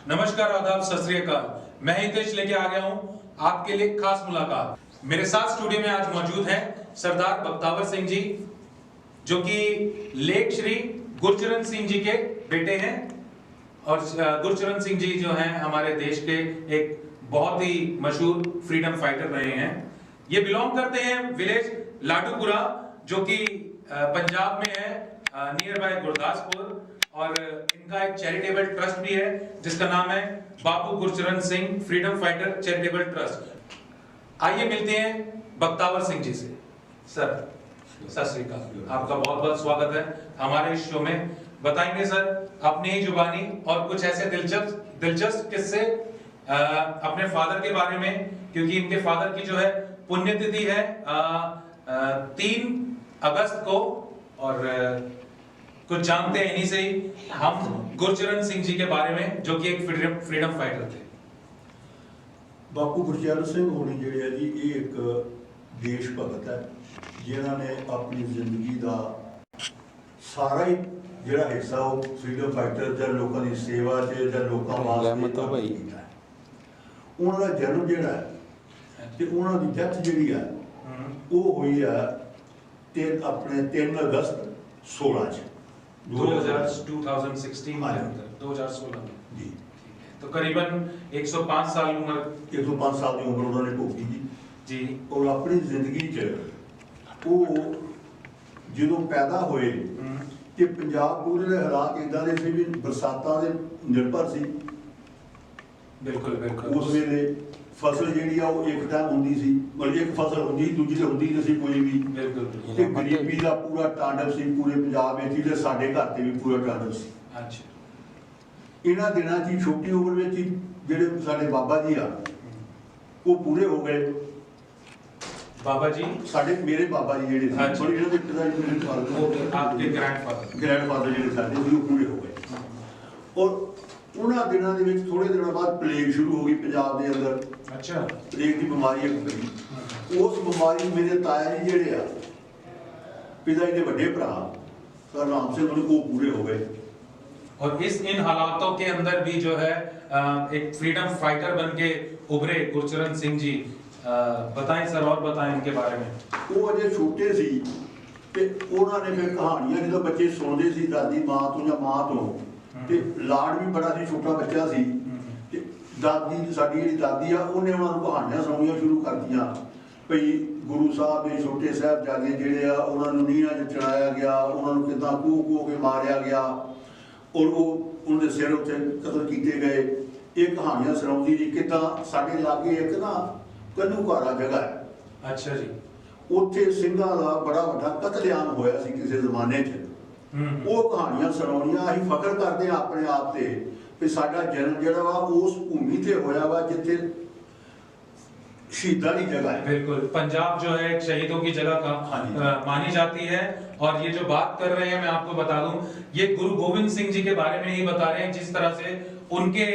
नमस्कार, आदाब, सत श्री अकाल। मैं हितेश लेके आ गया हूं आपके लिए खास मुलाकात। मेरे साथ स्टूडियो में आज मौजूद हैं सरदार बख्तावर सिंह जी, जो कि लेख श्री गुरचरण सिंह जी के बेटे हैं। और गुरचरण सिंह जी जो हैं हमारे देश के एक बहुत ही मशहूर फ्रीडम फाइटर रहे हैं। ये बिलोंग करते हैं विलेज लाडूपुरा, जो कि पंजाब में है, नियर बाय गुरदासपुर। और इनका एक चैरिटेबल ट्रस्ट भी है जिसका नाम है Babu Gurcharan Singh freedom fighter charitable trust. आइए मिलते हैं बख्तावर सिंह जी से। सर सत श्री अकाल, आपका बहुत बहुत स्वागत है हमारे इस शो में। बताएंगे सर अपनी ही जुबानी और कुछ ऐसे दिलचस्प किस्से अपने फादर के बारे में, क्योंकि इनके फादर की जो है पुण्यतिथि है 3 अगस्त को। और कुछ जानते हैं इन्हीं से ही हम गुरचरण सिंह जी के बारे में, जो कि एक फ्रीडम फाइटर थे। बापू गुरचरण सिंह होनी जिहड़े जी ये एक देश भगत है, जिन्होंने अपनी जिंदगी का सारा ही जिहड़ा हिस्सा वो फ्रीडम फाइटर या लोगों की सेवा च या लोगों वास्ते कीता है। उन्हों का जन्म जिहड़ा है ते उन्हों की डेथ जिहड़ी है वो हुई है अपने 3 अगस्त 16 2016 में 2016 में जी। तो करीबन 105 साल उम्र 105 साल की उम्र उन्होंने भोगी जी। और अपनी जिंदगी च वो जो पैदा हुए कि पंजाब पूरे के हालात इदा के सी भी बरसातों के निर्भर सी। बिल्कुल बिल्कुल। उस वेले फसल जी एक टाइम होंगी सी, मतलब एक फसल होंगी दूजी तो होंगी नहीं सी कोई भी। बिल्कुल। ते गरीबी का पूरा तांडव सी पूरे पंजाब में, ते साडे घर ते भी पूरा तांडव सी। अच्छा। इन्हां दिनां ची छोटी उम्र में ही जिहड़े साडे बाबा जी आ वो पूरे हो गए। बाबा जी साडे मेरे बाबा जी जिहड़े सी, अच्छा। और इन्हां दे पिता जी मेरे फादर, आपके ग्रैंडफादर जिहड़े साडे सी वो पूरे हो गए। और उन्हां दिनां दे विच थोड़े दिनों बाद प्लेग शुरू हो गई पंजाब के अंदर। अच्छा। प्लेग की बीमारी एक पई। उस बीमारी मेरे ताया जी जिहड़े आ पिता जी के बड़े भरा सर राम सिंह वो पूरे हो गए। और इन हालातों के अंदर भी जो है एक फ्रीडम फाइटर बन के उभरे गुरचरण सिंह जी। बताएं सर, और बताएं इनके बारे में। वो अजे छोटे सी ते उन्होंने फिर कहानियां जो बच्चे सुनते सी दादी माँ तो या माँ तो, ते लाड भी बड़ा सी, छोटा बच्चा सी। ते दादी साडी जिहड़ी दादी आ उन्हें उन्होंने कहानियां सुनाउणियां शुरू कर दियां भई गुरु साहब के छोटे साहिबजादे जिहड़े आ उन्होंने नीहां च चढ़ाया गया, उन्होंने किदां कूह के मारिया गया और वो उनके सिर उत्ते कतल किए गए। ये कहानियां सुनाउंदी जी। किदां साडे लागे एक ना कन्नूकारा जगह है। अच्छा जी। उत्थे ਸਿੰਘਾਂ ਦਾ बड़ा वड्डा कतलेआम होया सी किसी जमाने च। वो कहानियां सुनाउणियां असीं फख्र करदे आ अपने आप ते कि साडा जन्म जिहड़ा वा उस भूमि ते होया वा जिथे शहीदां दी जगह है। बिल्कुल, पंजाब जो है एक शहीदों की जगह का मानी जाती है। और ये जो बात कर रहे हैं मैं आपको बता दूं, ये गुरु गोविंद सिंह जी के बारे में ही बता रहे हैं। जिस तरह से उनके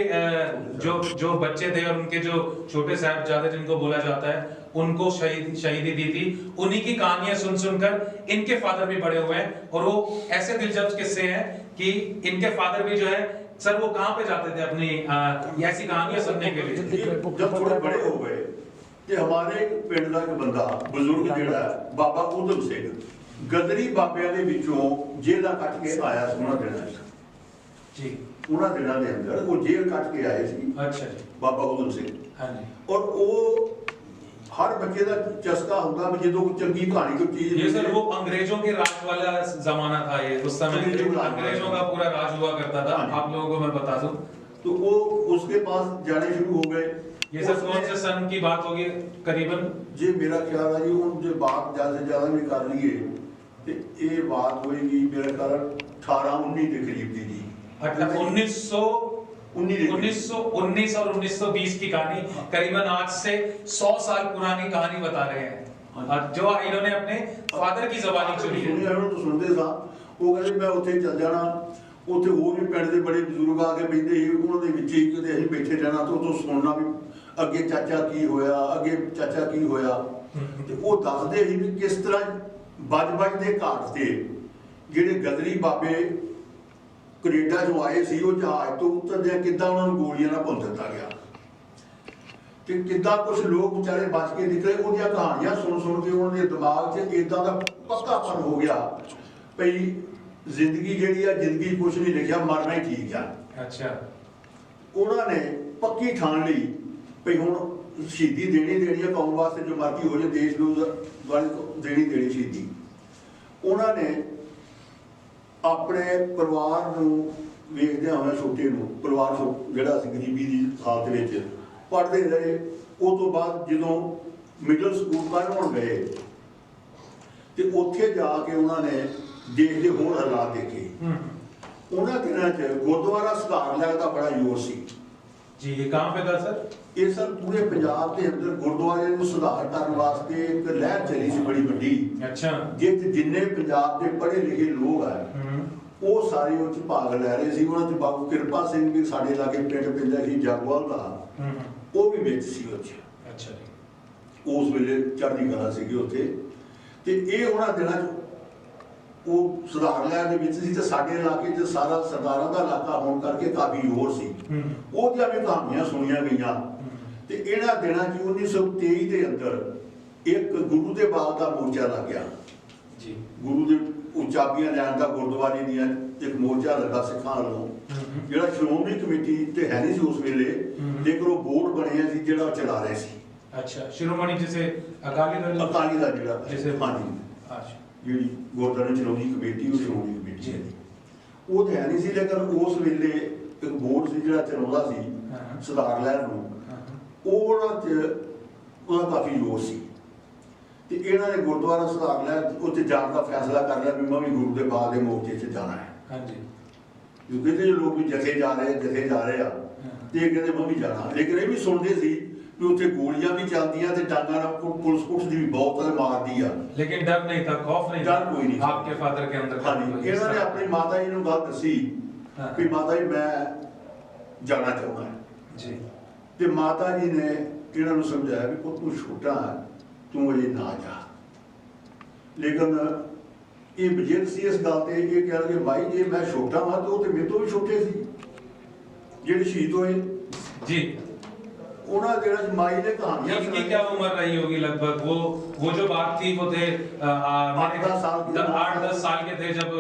जो बच्चे थे और उनके जो छोटे साहिबजादे जिनको बोला जाता है उनको शहीदी दी थी, उन्हीं की कहानियां सुन सुनकर इनके फादर भी बड़े हुए हैं। और वो ऐसे दिलचस्प किस्से हैं कि इनके फादर भी जो है सर वो कहाँ पे जाते थे अपनी ऐसी कहानियां सुनने के लिए। जब थोड़े बड़े हो गए कि हमारे पिंड का एक बंदा बुजुर्ग जिहड़ा बाबा उधम सिंह गदरी बाबियां दे विचों जेल कट के आया सी उन्हां दिनां जी। उन्हां दिनां दे अंदर वो जेल कट के आए सी। अच्छा जी। बाबा उधम सिंह। हाँ जी। और वो हर बच्चे का चस्का होगा भी जो चंगी कहानी कोई चीज। ये सर वो अंग्रेजों के राज वाला जमाना था, ये उस समय अंग्रेजों का पूरा राज हुआ करता था। आप लोगों को मैं बता दूं तो वो उसके पास जाने शुरू हो गए। ये सर कौन से सन की बात होगी करीबन? जी मेरा ख्याल है जी उन जो बात ज़्यादा से ज़्यादा भी कर लिए तो ये बात होएगी मेरा ख्याल 18-19 के करीब की जी। 1919 और 1920 की कहानी, करीबन आज से 100 साल पुरानी कहानी बता रहे हैं जो इन्होंने अपने फादर की ज़बानी चुनी है। तो सुनते सा वो कहते मैं उत्थे चल जाना, उत्थे होर भी पिंड दे बड़े बुजुर्ग आके बैठे ही उन्हों दे विच ही किते असीं बैठे रहना तो उतों सुनना भी अगे चाचा की होया, अगे चाचा की होया। ते वो दसदे ही भी किस तरह बज दे घाट ते जिहड़े गदरी बाबे ਕੈਨੇਡਾ ਚੋਂ ਆਏ ਸੀ, ਉਹ ਜਹਾਜ਼ ਤੋਂ ਉਤਰਦਿਆਂ ਕਿੱਦਾਂ ਉਹਨਾਂ ਨੂੰ ਗੋਲੀਆਂ ਨਾਲ ਭੁੰਨ ਦਿੱਤਾ ਗਿਆ ਤੇ ਕਿੱਦਾਂ ਕੁਝ ਲੋਕ ਵਿਚਾਰੇ ਬਚ ਕੇ ਨਿਕਲੇ। ਉਹਦੀਆਂ ਕਹਾਣੀਆਂ ਸੁਣ ਕੇ ਉਹਨਾਂ ਦੇ ਦਿਮਾਗ 'ਚ ਇਦਾਂ ਦਾ ਪੱਕਾਪਨ ਹੋ ਗਿਆ ਭਈ ਜ਼ਿੰਦਗੀ ਜਿਹੜੀ ਆ, ਜ਼ਿੰਦਗੀ ਕੁਝ ਨਹੀਂ ਲਿਖਿਆ, ਮਰਨਾ ਹੀ ਠੀਕ ਆ। ਅੱਛਾ। ਉਹਨਾਂ ਨੇ ਪੱਕੀ ਠਾਣ ਲਈ ਭਈ ਹੁਣ ਸ਼ਹੀਦੀ ਦੇਣੀ ਆ ਕੌਮ ਵਾਸਤੇ, ਜੋ ਮਰਜ਼ੀ ਹੋ ਜਾਏ, ਦੇਸ਼ ਨੂੰ ਵਾਲੀ ਦੇਣੀ ਸ਼ਹੀਦੀ। ਉਹਨਾਂ ਨੇ ਆਪਣੇ ਪਰਿਵਾਰ ਨੂੰ ਵੇਖਦਿਆਂ ਹੋਇਆ, ਛੋਟੇ ਨੂੰ ਪਰਿਵਾਰ ਜਿਹੜਾ ਸੀ ਗਰੀਬੀ ਦੀ ਹਾਲਤ ਵਿੱਚ ਪੜ੍ਹਦੇ ਰਹੇ। ਉਹ ਤੋਂ ਬਾਅਦ ਜਦੋਂ ਮਿਡਲ ਸਕੂਲ ਪੜ੍ਹਨ ਗਏ ਤੇ ਉੱਥੇ ਜਾ ਕੇ ਉਹਨਾਂ ਨੇ ਦੇਸ਼ ਦੇ ਹੋਰ ਹਾਲਾਤ ਦੇਖੇ। ਉਹਨਾਂ ਦਿਨਾਂ 'ਚ ਗੁਰਦੁਆਰਾ ਸੁਧਾਰ ਲਹਿਰ ਦਾ ਬੜਾ ਜ਼ੋਰ ਸੀ। ਜੀ, ਇਹ ਕਹਾਂ पे था सर? ਇਹ ਸਰ ਪੂਰੇ ਪੰਜਾਬ ਦੇ ਅੰਦਰ ਗੁਰਦੁਆਰੇ ਨੂੰ ਸੁਧਾਰ ਕਰਨ ਵਾਸਤੇ ਇੱਕ ਲਹਿਰ ਚੱਲੀ ਸੀ ਬੜੀ ਵੱਡੀ। ਅੱਛਾ। ਜਿੰਨੇ ਪੰਜਾਬ ਦੇ ਪੜ੍ਹੇ ਲਿਖੇ ਲੋਕ ਆ ਉਹ ਸਾਰੇ ਉਹ 'ਚ ਭਾਗ ਲੈ ਰਹੇ ਸੀ। ਉਹਨਾਂ 'ਚ ਬਾਬੂ ਕਿਰਪਾ ਸਿੰਘ ਵੀ ਸਾਡੇ ਲਾਗੇ ਪਿੰਡ ਪੈਂਦਾ ਸੀ ਜਾਗੋਵਾਲ ਦਾ, ਉਹ ਵੀ ਵਿੱਚ ਸੀ ਉਹ 'ਚ। ਅੱਛਾ ਜੀ। ਉਸ ਵੇਲੇ ਚੜ੍ਹਦੀ ਕਲਾ ਸੀਗੀ ਉੱਥੇ। ਤੇ ਇਹ ਉਹਨਾਂ ਦਿਨਾਂ 'ਚ ਉਹ ਸੁਧਾਰ ਲਹਿਰ ਦੇ ਵਿੱਚ ਸੀ ਤੇ ਸਾਡੇ ਇਲਾਕੇ 'ਚ ਸਾਰਾ ਸਰਦਾਰਾਂ ਦਾ ਇਲਾਕਾ ਹੋਣ ਕਰਕੇ ਕਾਫੀ ਜ਼ੋਰ ਸੀ। ਉਹਦੀਆਂ ਵੀ ਕਹਾਣੀਆਂ ਸੁਣੀਆਂ ਗਈਆਂ। ਤੇ ਇਹਨਾਂ ਦਿਨਾਂ 'ਚ 1923 ਦੇ ਅੰਦਰ ਇੱਕ ਗੁਰੂ ਦੇ ਬਾਗ ਦਾ ਮੋਰਚਾ ਲੱਗ ਗਿਆ ਜੀ। ਗੁਰੂ ਦੇ ਚਾਬੀਆਂ ਲੈਣ ਦਾ ਗੁਰਦੁਆਰੇ ਦੀਆਂ ਇੱਕ ਮੋਰਚਾ ਲੱਗਾ ਸਿੱਖਾਂ ਵੱਲੋਂ, ਜਿਹੜਾ ਸ਼੍ਰੋਮਣੀ ਕਮੇਟੀ ਤੇ ਹੈ ਨਹੀਂ ਸੀ ਉਸ ਵੇਲੇ, ਲੇਕਿਨ ਉਹ ਬੋਰਡ ਬਣਿਆ ਸੀ ਜਿਹੜਾ ਚਲਾ ਰਹੇ ਸੀ। ਅੱਛਾ, ਸ਼੍ਰੋਮਣੀ ਜਿਸੇ ਅਕਾਲੀ ਦਲ ਦਾ ਜਿਹੜਾ ਜਿਸੇ ਹਾਂਜੀ, ਅੱਛਾ, ਜਿਹੜੀ ਗੁਰਦੁਆਰੇ ਚਲਾਉਂਦੀ ਕਮੇਟੀ, ਉਹ ਸ਼੍ਰੋਮਣੀ ਕਮੇਟੀ ਹੈ। ਉਹ ਤਾਂ ਹੈ ਨਹੀਂ ਸੀ, ਲੇਕਿਨ ਉਸ ਵੇਲੇ ਇੱਕ ਬੋਰਡ ਸੀ ਜਿਹੜਾ ਚਲਾਉਂਦਾ ਸੀ ਸੁਧਾਰ ਲਹਿਰ ਨੂੰ। ਉਹਨਾਂ 'ਚ ਉਹਦਾ ਕਾਫੀ ਜ਼ੋਰ ਸੀ ਤੇ ਇਹਨਾਂ ਨੇ ਗੁਰਦੁਆਰਾ ਸੁਧਾਰ ਲਹਿਰ ਉੱਥੇ ਜਾਣ ਦਾ ਫੈਸਲਾ ਕਰ ਲਿਆ ਵੀ ਮੈਂ ਵੀ ਗੁਰੂ ਦੇ ਬਾਗ ਦੇ ਮੋਰਚੇ 'ਚ ਜਾਣਾ ਹੈ। ਹਾਂਜੀ। ਕਿਉਂਕਿ ਜੇ ਲੋਕ ਵੀ ਜਥੇ ਜਾ ਰਹੇ ਆ ਤੇ ਇਹ ਕਹਿੰਦੇ ਮੈਂ ਵੀ ਜਾਣਾ, ਲੇਕਿਨ ਇਹ ਵੀ ਸੁਣਦੇ ਸੀ ਵੀ ਉੱਥੇ ਗੋਲੀਆਂ ਵੀ ਚੱਲਦੀਆਂ ਤੇ ਡਾਂਗਾਂ ਨਾਲ ਪੁਲਿਸ ਦੀ ਵੀ ਬਹੁਤ ਮਾਰਦੀ ਆ, लेकिन डर नहीं था, खौफ नहीं था, डर कोई नहीं था आपके फादर के अंदर। ਹਾਂਜੀ। ਇਹਨਾਂ ਨੇ ਆਪਣੀ ਮਾਤਾ ਜੀ ਨੂੰ ਗੱਲ ਦੱਸੀ ਵੀ ਮਾਤਾ ਜੀ ਮੈਂ ਜਾਣਾ ਚਾਹੁੰਦਾ ਜੀ। ਤੇ ਮਾਤਾ ਜੀ ਨੇ ਇਹਨਾਂ ਨੂੰ ਸਮਝਾਇਆ ਵੀ ਪੁੱਤ ਤੂੰ ਛੋਟਾ ਹੈ, ਤੂੰ ਅਜੇ ਨਾ ਜਾ। ਲੇਕਿਨ ਇਹ ਬਜਿੱਦ ਸੀ ਇਸ ਗੱਲ ਤੇ, ਇਹ ਕਹਿ ਲਗੇ ਭਾਈ ਜੇ ਮੈਂ ਛੋਟਾ ਹਾਂ ਤਾਂ ਉਹ ਤੇ ਮੇਰੇ ਤੋਂ ਵੀ ਛੋਟੇ ਸੀ ਜਿਹੜੇ ਸ਼ਹੀਦ ਹੋਏ जी। ਉਹਨਾਂ ਦੇ ਮਾਈ ਨੇ ਕਹਾਣੀਆਂ इनकी क्या उम्र रही होगी लगभग? वो जो बात थी वो थे 8-10 साल के थे जब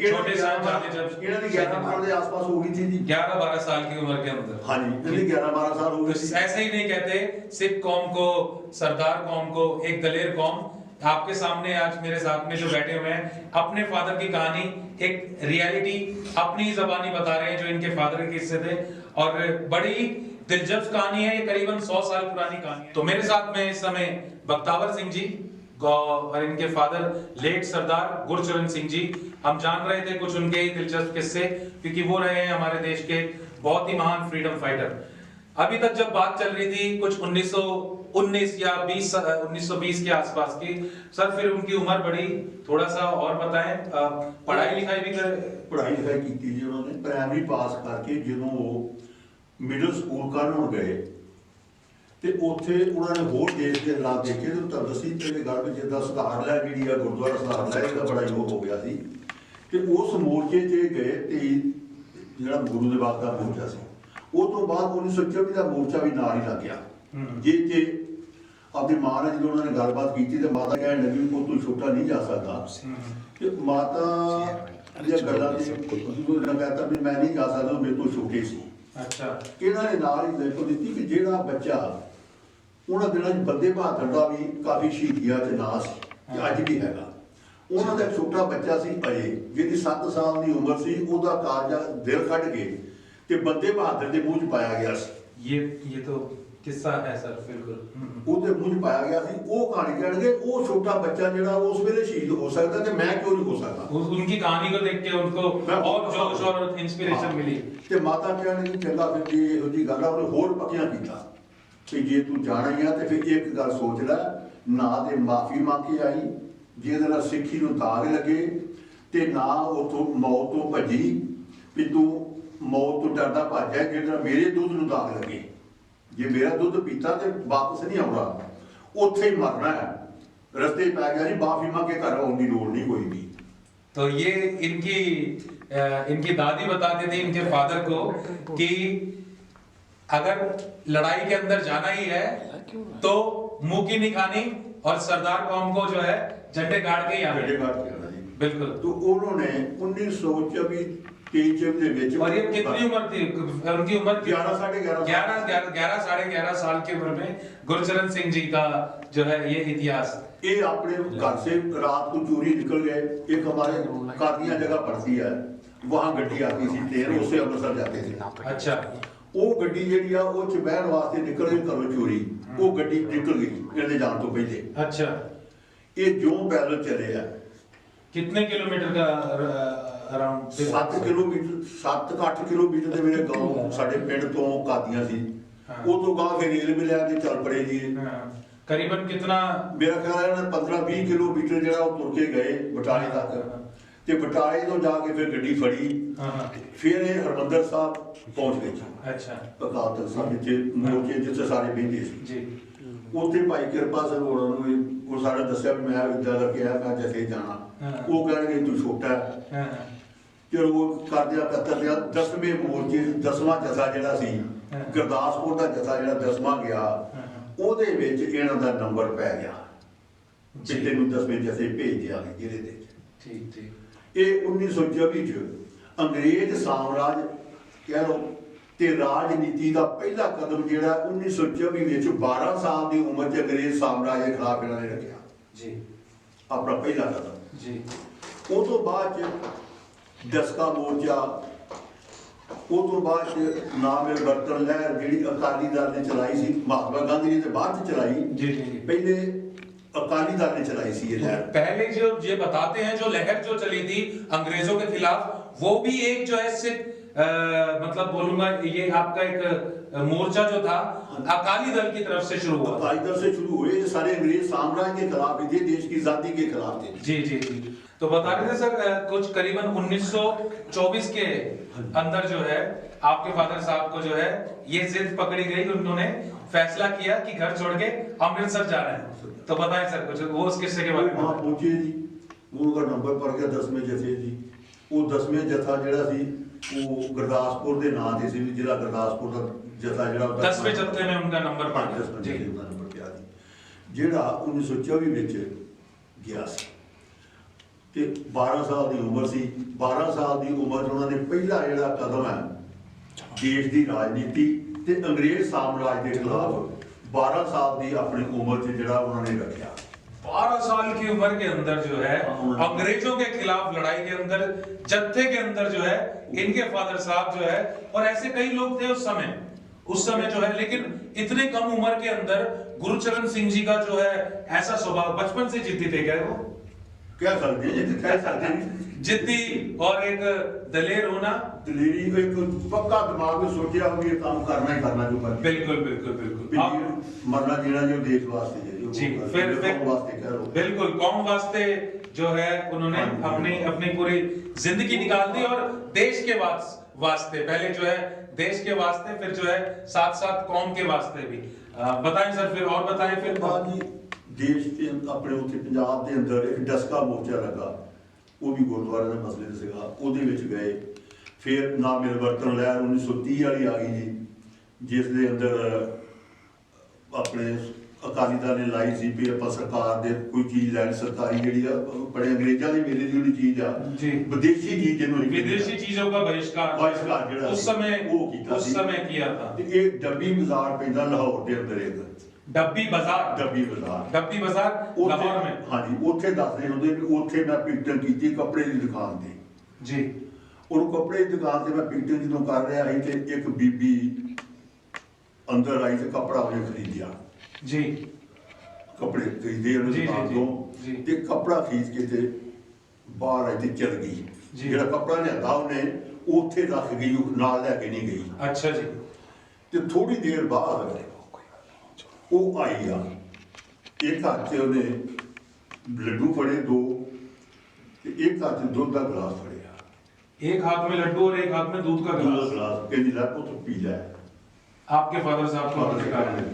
छोटे साहबजादे जब ਇਹਨਾਂ ਦੀ 11 ਸਾਲ ਦੇ ਆਸ-ਪਾਸ ਹੋ गई थी जी। 11-12 साल की उम्र के अंदर। हाँ जी, इनकी 11-12 साल हो गई। ऐसे ही नहीं कहते सिख कौम को, सरदार कौम को, एक दलेर कौम। आपके सामने आज मेरे साथ में जो बैठे हुए हैं अपने फादर की कहानी, एक रियलिटी अपनी जबानी बता रहे हैं जो इनके फादर के किस्से थे, और बड़ी दिलचस्प कहानी है। ये करीबन 100 साल पुरानी कहानी है। तो मेरे साथ में इस समय बख्तावर सिंह जी और इनके फादर लेट सरदार गुरचरण सिंह जी। हम जान रहे थे कुछ उनके दिलचस्प किस्से, क्योंकि वो रहे हैं हमारे देश के बहुत ही महान फ्रीडम फाइटर। अभी तक जब बात चल रही थी कुछ 1919 या 1920 के आसपास की, सर फिर उनकी उम्र बढ़ी, थोड़ा सा और बताएं। पढ़ाई लिखाई भी कर पढ़ाई लिखाई की थी जी उन्होंने। प्राइमरी पास करके ਜਦੋਂ ਉਹ ਮਿਡਲ ਸਕੂਲ ਕਰਨ ਗਏ ਤੇ ਉੱਥੇ ਉਹਨਾਂ ਨੇ ਹੋਰ ਦੇਸ਼ ਦੇ ਹਾਲਾਤ ਦੇਖੇ ਤੇ ਤਾਂ ਦਸੀ ਤੇ ਗੱਲ ਵਿੱਚ ਜਿੱਦਾਂ ਸੁਧਾਰ ਲੈ ਜਿਹੜੀ ਆ ਗੁਰਦੁਆਰਾ ਸੁਧਾਰ ਲੈ ਦਾ ਬੜਾ ਯੋਗ ਹੋ ਗਿਆ ਸੀ ਤੇ ਉਸ ਮੋਰਚੇ 'ਚ ਗਏ ਤੇ ਜਿਹੜਾ ਗੁਰੂ ਦੇ ਬਾਗ ਦਾ ਮੋਰਚਾ ਸੀ, ਉਹ ਤੋਂ ਬਾਅਦ 1924 ਦਾ ਮੋਰਚਾ ਵੀ ਨਾਲ ਹੀ ਲੱਗ ਗਿਆ। ਜੇ ਆਪਣੀ ਮਾਂ ਨਾਲ ਜਦੋਂ ਉਹਨਾਂ ਨੇ ਗੱਲਬਾਤ ਕੀਤੀ ਤੇ ਮਾਤਾ ਕਹਿਣ ਲੱਗੀ ਉਹ ਤੂੰ ਛੋਟਾ ਨਹੀਂ ਜਾ ਸਕਦਾ ਤੇ ਮਾਤਾ ਦੀਆਂ ਗੱਲਾਂ ਤੇ ਉਹਨਾਂ ਕਹਿੰਦਾ ਵੀ ਮੈਂ ਨਹੀਂ ਜਾ ਸਕਦਾ, ਮੇਰੇ ਤੋਂ ਛੋਟੇ ਸੀ। ਅੱਛਾ। ਇਹਨਾਂ ਨੇ ਨਾਲ ਹੀ ਦੇਖੋ ਦਿੱਤੀ ਕਿ ਜਿਹੜਾ ਬੱਚਾ ਉਹਨਾਂ ਦਿਨਾਂ 'ਚ ਬੰਦੇ ਬਹਾਦਰ ਦਾ ਵੀ ਕਾਫੀ ਸ਼ਹੀਦੀਆਂ 'ਚ ਨਾਂ ਸੀ ਤੇ ਅੱਜ ਵੀ ਹੈਗਾ। ਉਹਨਾਂ ਦਾ ਛੋਟਾ ਬੱਚਾ ਸੀ ਅਜੇ, ਜਿਹਦੀ 7 ਸਾਲ ਦੀ ਉਮਰ ਸੀ, ਉਹਦਾ ਕਾਰਜਾ ਦਿਲ ਕੱਢ ਕੇ ਤੇ ਬੰਦੇ ਬਹਾਦਰ ਦੇ ਮੂੰਹ 'ਚ ਪਾਇਆ ਗਿਆ ਸੀ। ये तो किस्सा है सर, बिल्कुल। ਉਹਦੇ ਮੂੰਹ 'ਚ ਪਾਇਆ ਗਿਆ ਸੀ। ਉਹ ਕਹਾਣੀ ਕਹਿਣਗੇ ਉਹ ਛੋਟਾ ਬੱਚਾ ਜਿਹੜਾ ਉਸ ਵੇਲੇ ਸ਼ਹੀਦ ਹੋ ਸਕਦਾ ਤੇ ਮੈਂ ਕਿਉਂ ਨਹੀਂ ਹੋ ਸਕਦਾ। उनकी कहानी को देख के उनको और जोश और इंस्पिरेशन मिली। ਤੇ ਮਾਤਾ ਕਹਿਣਗੇ ਚੰਗਾ ਫਿਰ ਜੇ ਇਹੋ ਜਿਹੀ ਗੱਲ ਆ ਉਹਨੇ ਹੋਰ ਪੱਕਿਆਂ ਕੀਤਾ ਕਿ ਜੇ ਤੂੰ ਜਾਣਾ ਹੀ ਆ ਤੇ ਫਿਰ ਇੱਕ ਗੱਲ ਸੋਚ ਲੈ, ਨਾ ਤੇ ਮਾਫੀ ਮੰਗ ਕੇ ਆਈ ਜਿਹਦੇ ਨਾਲ ਸਿੱਖੀ ਨੂੰ ਦਾਗ ਲੱਗੇ ਤੇ ਨਾ ਉਥੋਂ ਮੌਤ ਤੋਂ ਭੱਜੀ ਵੀ ਤੂੰ ਮੌਤ ਤੋਂ ਡਰਦਾ ਭੱਜਿਆ ਜਿਹਦੇ ਨਾਲ ਮੇਰੇ ਦੁੱਧ ਨੂੰ ਦਾਗ ਲੱਗੇ। ਜੇ ਮੇਰਾ ਦੁੱਧ ਪੀਤਾ ਤੇ ਵਾਪਸ ਨਹੀਂ ਆਉਣਾ, ਉੱਥੇ ਹੀ ਮਰਨਾ ਹੈ। ਰਸਤੇ ਪੈ ਗਿਆ ਜੀ, ਮਾਫੀ ਮੰਗ ਕੇ ਘਰ ਆਉਣ ਦੀ ਲੋੜ ਨਹੀਂ ਕੋਈ ਵੀ। तो ये इनकी इनकी दादी बताती थी इनके फादर को कि अगर लड़ाई के अंदर जाना ही है तो मुंह की नहीं खानी और सरदार कौम को जो है झंडे गाड़ के ही आने। बिल्कुल। तो उन्होंने 1924 ਦੇ ਵਿੱਚ और ये कितनी उम्र थी उनकी उम्र? 11 साढ़े 11 साल की उम्र में गुरचरण सिंह जी का जो है ये इतिहास। ये अपने घर से रात को चोरी निकल गए। एक हमारे कादियां जगह पड़ती है वहां गड्डी आती थी ट्रेन, उससे अमृतसर जाते थे। अच्छा। वो गड्डी ਜਿਹੜੀ ਆ ਉਹ ਚ ਬਹਿਣ ਵਾਸਤੇ ਨਿਕਲ ਗਈ ਘਰੋਂ ਚੋਰੀ, ਉਹ ਗੱਡੀ ਨਿਕਲ ਗਈ ਇਹਦੇ ਜਾਣ ਤੋਂ ਪਹਿਲੇ। अच्छा। ਇਹ ਜੋ ਪੈਦਲ ਚਲੇ ਆ कितने किलोमीटर का अराउंड? 7 किलोमीटर 7-8 किलोमीटर ਦੇ ਮੇਰੇ ਗਾਉਂ ਸਾਡੇ ਪਿੰਡ ਤੋਂ ਕਾਦੀਆਂ ਸੀ। ਉਹ ਤੋਂ ਗਾਂ ਫਿਰ ਰੇਲ ਮਿਲਿਆ ਤੇ ਚੱਲ ਪੜੇ ਜੀ। करीबन कितना? ਮੇਰਾ ਖਿਆਲ ਹੈ 15-20 ਕਿਲੋਮੀਟਰ ਜਿਹੜਾ ਉਹ ਤੁਰ ਕੇ ਗਏ ਬਟਾਲੇ ਤੱਕ, ਤੇ ਬਟਾਲੇ ਤੋਂ ਜਾ ਕੇ ਫਿਰ ਗੱਡੀ ਫੜੀ। ਫਿਰ ਇਹ ਹਰਮੰਦਰ ਸਾਹਿਬ ਪਹੁੰਚ ਗਏ। अच्छा। ਅਕਾਲ ਤਖਤ ਸਾਹਿਬ ਵਿੱਚ ਮੋਰਚੇ ਜਿੱਥੇ ਸਾਰੇ ਬਹਿੰਦੇ ਸੀ ਜੀ। ਉੱਥੇ ਭਾਈ ਕਿਰਪਾ ਸਿੰਘ ਹੋਰਾਂ ਨੂੰ ਉਹ ਸਾਡਾ ਦੱਸਿਆ ਵੀ ਮੈਂ ਇੱਦਾਂ ਕਰਕੇ ਆ, ਮੈਂ ਜਥੇ ਜਾਣਾ। ਉਹ ਕਹਿਣਗੇ ਤੂੰ ਛੋਟਾ ਹੈ। ਚਲੋ ਉਹ ਕਰਦਿਆਂ ਕਤਰਦਿਆਂ 10ਵੇਂ ਮੋਰਚੇ 10ਵਾਂ ਜਥਾ ਜਿਹੜਾ ਸੀ ਗੁਰਦਾਸਪੁਰ ਦਾ ਜਥਾ ਜਿਹੜਾ 10ਵਾਂ ਗਿਆ, ਉਹਦੇ ਵਿੱਚ ਇਹਨਾਂ ਦਾ ਨੰਬਰ ਪੈ ਗਿਆ। ਜਿੱਤੇ ਨੂੰ 10ਵੇਂ ਜਥੇ ਭੇਜ ਦਿਆ ਜਿਹਦੇ ਦੇ। ਠੀਕ ਠੀਕ। ਇਹ 1924 ਚ ਅੰਗਰੇਜ਼ ਸਾਮਰਾਜ ਕਹਿ ਲਓ ਤੇ ਰਾਜਨੀਤੀ ਦਾ ਪਹਿਲਾ ਕਦਮ ਜਿਹੜਾ 1924 ਵਿੱਚ 12 ਸਾਲ ਦੀ ਉਮਰ 'ਚ ਅੰਗਰੇਜ਼ ਸਾਮਰਾਜ ਦੇ ਖਿਲਾਫ ਇਹਨਾਂ ਨੇ ਰੱਖਿਆ ਜੀ, ਆਪਣਾ ਪਹਿਲਾ ਕਦਮ ਜੀ। ਉਹ ਤੋਂ ਬਾਅਦ 'ਚ ਦਸਕਾ ਮੋਰਚਾ, ਉਹ ਤੋਂ ਬਾਅਦ 'ਚ ਨਾਮਿਲ ਵਰਤਨ ਲਹਿਰ ਜਿਹੜੀ ਅਕਾਲੀ ਦਲ ਨੇ ਚਲਾਈ ਸੀ, ਮਹਾਤਮਾ ਗਾਂਧੀ ਨੇ ਤੇ ਬਾਅਦ 'ਚ ਚਲਾਈ। जी जी। ਪਹਿਲੇ अकाली दल ने चलाई सी ये लहर। पहले जो ये बताते हैं जो लहर जो चली थी अंग्रेजों के खिलाफ, वो भी एक जो है सिख मतलब बोलूंगा ये आपका एक मोर्चा जो था अकाली दल की तरफ से शुरू हुआ। अकाली दल से शुरू हुए, ये सारे अंग्रेज साम्राज्य के खिलाफ थे, देश की आजादी के खिलाफ थे। जी जी जी। तो बता रहे थे सर कुछ करीबन 1924 के अंदर जो है आपके फादर साहब को जो है ये जिद पकड़ी गई, उन्होंने फैसला किया कि घर छोड़ के अमृतसर जा रहे हैं। तो बताएं सर कुछ वो उस किस्से के बारे में। वहां पहुंचे जी, उनका नंबर पड़ गया 10वें जथे जी। वो 10वें जथा ਜਿਹੜਾ ਸੀ ਉਹ ਗੁਰਦਾਸਪੁਰ ਦੇ ਨਾਂ ਤੇ ਸੀ, ਜਿਹੜਾ ਗੁਰਦਾਸਪੁਰ ਦਾ ਜਥਾ ਜਿਹੜਾ 10वें जत्थे में उनका नंबर पड़ गया जी, उनका नंबर ਪਿਆ ਜੀ, ਜਿਹੜਾ 1924 ਵਿੱਚ ਗਿਆ ਸੀ ਤੇ 12 ਸਾਲ ਦੀ ਉਮਰ ਸੀ। 12 ਸਾਲ ਦੀ ਉਮਰ 'ਚ ਉਹਨਾਂ ਨੇ ਪਹਿਲਾ ਜਿਹੜਾ ਕਦਮ ਹੈ ਦੇਸ਼ ਦੀ ਰਾਜਨੀਤੀ ਤੇ ਅੰਗਰੇਜ਼ ਸਾਮਰਾਜ ਦੇ ਖਿਲਾਫ 12 साल की अपनी उम्र से जड़ा उन्होंने रखा। 12 साल की उम्र के अंदर जो है अंग्रेजों के खिलाफ लड़ाई के अंदर जत्थे के अंदर जो है इनके फादर साहब जो है, और ऐसे कई लोग थे उस समय जो है, लेकिन इतने कम उम्र के अंदर गुरुचरण सिंह जी का जो है ऐसा स्वभाव, बचपन से जिद्दी थे क्या वो? कह सकते हैं, कह सकते हैं जिद्दी और एक दलेर होना, दलेरी को एक पक्का दिमाग में सोचा हो ये काम करना ही करना जो करना। बिल्कुल बिल्कुल बिल्कुल। मरना जीना जो देश वास्ते है जी, फिर कौम वास्ते कह लो, बिल्कुल कौम वास्ते जो है उन्होंने अपनी पूरी जिंदगी निकाल दी, और देश के वास्ते पहले जो है देश के वास्ते, फिर जो है साथ साथ कौम के वास्ते भी। बताएं सर फिर और बताएं फिर। बाद जी देश के अपने उत्ते पंजाब के अंदर एक दसका मोर्चा लगा, वो भी गुरुद्वारे के मसले से सीगा, ਉਹਦੇ ਵਿੱਚ ਗਏ। फिर ना मिलवर्तन लहर 1930 वाली आ गई जी, जिस दे अंदर अपने अकाली दल ने लाई सी भी ਆਪਾਂ ਸਰਕਾਰ ਦੇ ਕੋਈ ਚੀਜ਼ ਲੈਣ, ਸਰਕਾਰੀ ਜਿਹੜੀ ਆ ਬੜੇ ਅੰਗਰੇਜ਼ਾਂ ਦੇ ਵੇਲੇ ਦੀ ਜਿਹੜੀ ਚੀਜ਼ ਆ जी, ਵਿਦੇਸ਼ੀ ਚੀਜ਼ ਜਿਹਨੂੰ विदेशी चीजों का बहिष्कार ਜਿਹੜਾ उस समय ਉਹ ਕੀਤਾ उस ਸੀ। समय किया था। ਤੇ ਇਹ ਡੱਬੀ ਬਾਜ਼ਾਰ ਪੈਂਦਾ ਲਾਹੌਰ ਦੇ ਅੰਦਰ ਇੱਕ डब्बी बाजार ਡੱਬੀ ਬਾਜ਼ਾਰ लाहौर में। ਹਾਂਜੀ ਉੱਥੇ ਦੱਸਦੇ ਹੁੰਦੇ ਵੀ ਉੱਥੇ ਮੈਂ ਪਿਕਟਨ ਕੀਤੀ ਕੱਪੜੇ ਦੀ ਦੁਕਾਨ ਤੇ जी। ਉਹ ਕੱਪੜੇ ਦੀ ਦੁਕਾਨ ਤੇ ਮੈਂ ਪਿਕਟਨ ਜਦੋਂ ਕਰ ਰਿਹਾ ਸੀ ਤੇ ਇੱਕ ਬੀਬੀ ਅੰਦਰ ਆਈ ਤੇ ਕੱਪੜਾ ਉਹਨੇ ਖਰੀਦਿਆ जी ਕੱਪੜੇ ਖਰੀਦੇ ਉਹਨੇ ਜੀ, ਦੁਕਾਨ ਜੀ, ਤੋਂ ਜੀ। ਤੇ ਕੱਪੜਾ ਖਰੀਦ ਕੇ ਤੇ ਬਾਹਰ ਆਈ ਤੇ ਚਲ ਗਈ। ਜੀ। ਜਿਹੜਾ ਕੱਪੜਾ ਲਿਆਂਦਾ ਉਹਨੇ ਉੱਥੇ ਰੱਖ ਗਈ, ਉਹ ਨਾਲ ਲੈ ਕੇ ਨਹੀਂ ਗਈ। अच्छा जी। ਤੇ ਥੋੜੀ ਦੇਰ ਬਾਅਦ ਉਹ ਆਈ ਆ, ਇੱਕ ਹੱਥ 'ਚ ਉਹਨੇ ਲੱਡੂ ਫੜੇ 2 ਤੇ ਇੱਕ ਹੱਥ 'ਚ ਦੁੱਧ ਦਾ ਗਲਾਸ ਫੜਿਆ। एक हाथ में लड्डू और एक हाथ में दूध का ਦੁੱਧ ਦਾ गिलास। ਗਲਾਸ ਕਹਿੰਦੀ ਲੈ ਪੁੱਤ ਪੀ ਲੈ। आपके फादर साहब को अधिकार है।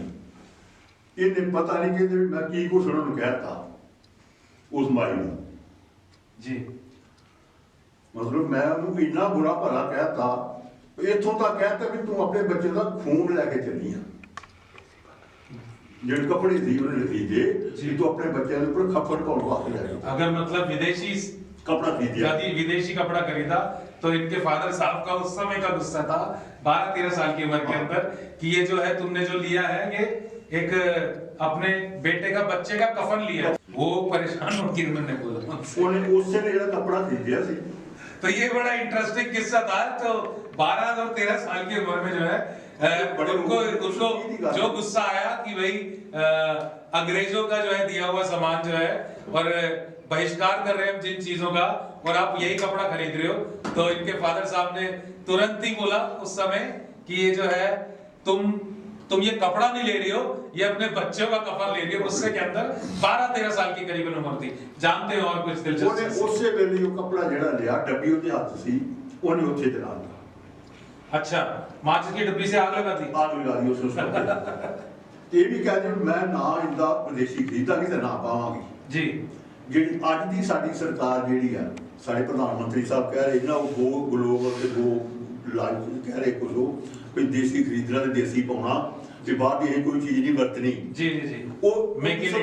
ਇਹਨੇ ਪਤਾ ਨਹੀਂ ਕਹਿੰਦੇ ਵੀ ਮੈਂ ਕੀ ਕੁਛ ਉਹਨਾਂ ਨੂੰ ਕਹਿਤਾ ਉਸ ਮਾਈ ਨੂੰ। जी। मतलब मैं ਉਹਨੂੰ ਇੰਨਾ ਬੁਰਾ ਭਲਾ ਕਹਿਤਾ, ਇੱਥੋਂ ਤੱਕ ਕਹਿਤਾ ਵੀ ਤੂੰ ਆਪਣੇ ਬੱਚੇ ਦਾ ਖੂਨ ਲੈ ਕੇ ਚੱਲੀ ਆ। ਜਿਹੜੇ ਕੱਪੜੇ ਸੀ ਉਹਨੇ ਖਰੀਦੇ कि तू अपने बच्चे के ऊपर खप्पर कौन वास्ते ले गया। अगर मतलब विदेशी कपड़ा खरीदिया, यदि विदेशी कपड़ा खरीदा तो इनके फादर साहब का उस समय का गुस्सा था 12-13 साल की उम्र के अंदर कि ये जो है तुमने जो लिया है ये एक अपने बेटे का बच्चे का कफन लिया। वो परेशान होकर उन्होंने बोला उन्हें उससे ने ਜਿਹੜਾ कपड़ा खरीदिया सी। तो ये बड़ा इंटरेस्टिंग किस्सा था। तो 12 और 13 साल की उम्र में जो है उनको जो गुस्सा आया कि भाई अंग्रेजों का जो है दिया हुआ सामान जो है और बहिष्कार कर रहे हैं जिन चीजों का और आप यही कपड़ा खरीद रहे हो, तो इनके फादर साहब ने तुरंत ही बोला उस समय कि ये जो है तुम ये कपड़ा नहीं ले रही हो, ये अपने बच्चों का कफन ले रही हो। गुस्से के अंदर 12-13 साल की करीबन उम्र थी। जानते हो और कुछ दिलचस्प? ਉਸੇ ਵੇਲੇ ਉਹ कपड़ा ਜਿਹੜਾ ਲਿਆ ਡੱਬੀ ਉਹਦੇ ਹੱਥ ਸੀ, ਉਹਨੇ ਉੱਥੇ ਜਲਾ ਦਿੱਤਾ। अच्छा, माचिस की डब्बी से आग लगा दी। आग लगा दी उस ये भी कहते मैं ना इंदा विदेशी खरीदांगी ते ना पावांगी जी। ਜਿਹੜੀ ਅੱਜ ਦੀ ਸਾਡੀ ਸਰਕਾਰ ਜਿਹੜੀ ਆ, ਸਾਡੇ ਪ੍ਰਧਾਨ ਮੰਤਰੀ ਸਾਹਿਬ ਕਹਿ ਰਹੇ ਨਾ ਉਹ ਗੋ ਗਲੋਬਲ ਤੇ ਗੋ ਲਾਈਫ ਕਹਿ ਰਹੇ ਕੁਝ ਕੋਈ ਦੇਸੀ ਖਰੀਦਣਾ ਤੇ ਦੇਸੀ ਪਾਉਣਾ ਤੇ ਬਾਅਦ ਇਹ ਕੋਈ ਚੀਜ਼ ਨਹੀਂ ਵਰਤਣੀ। ਜੀ ਜੀ ਜੀ। ਉਹ ਮੇਕ ਇਨ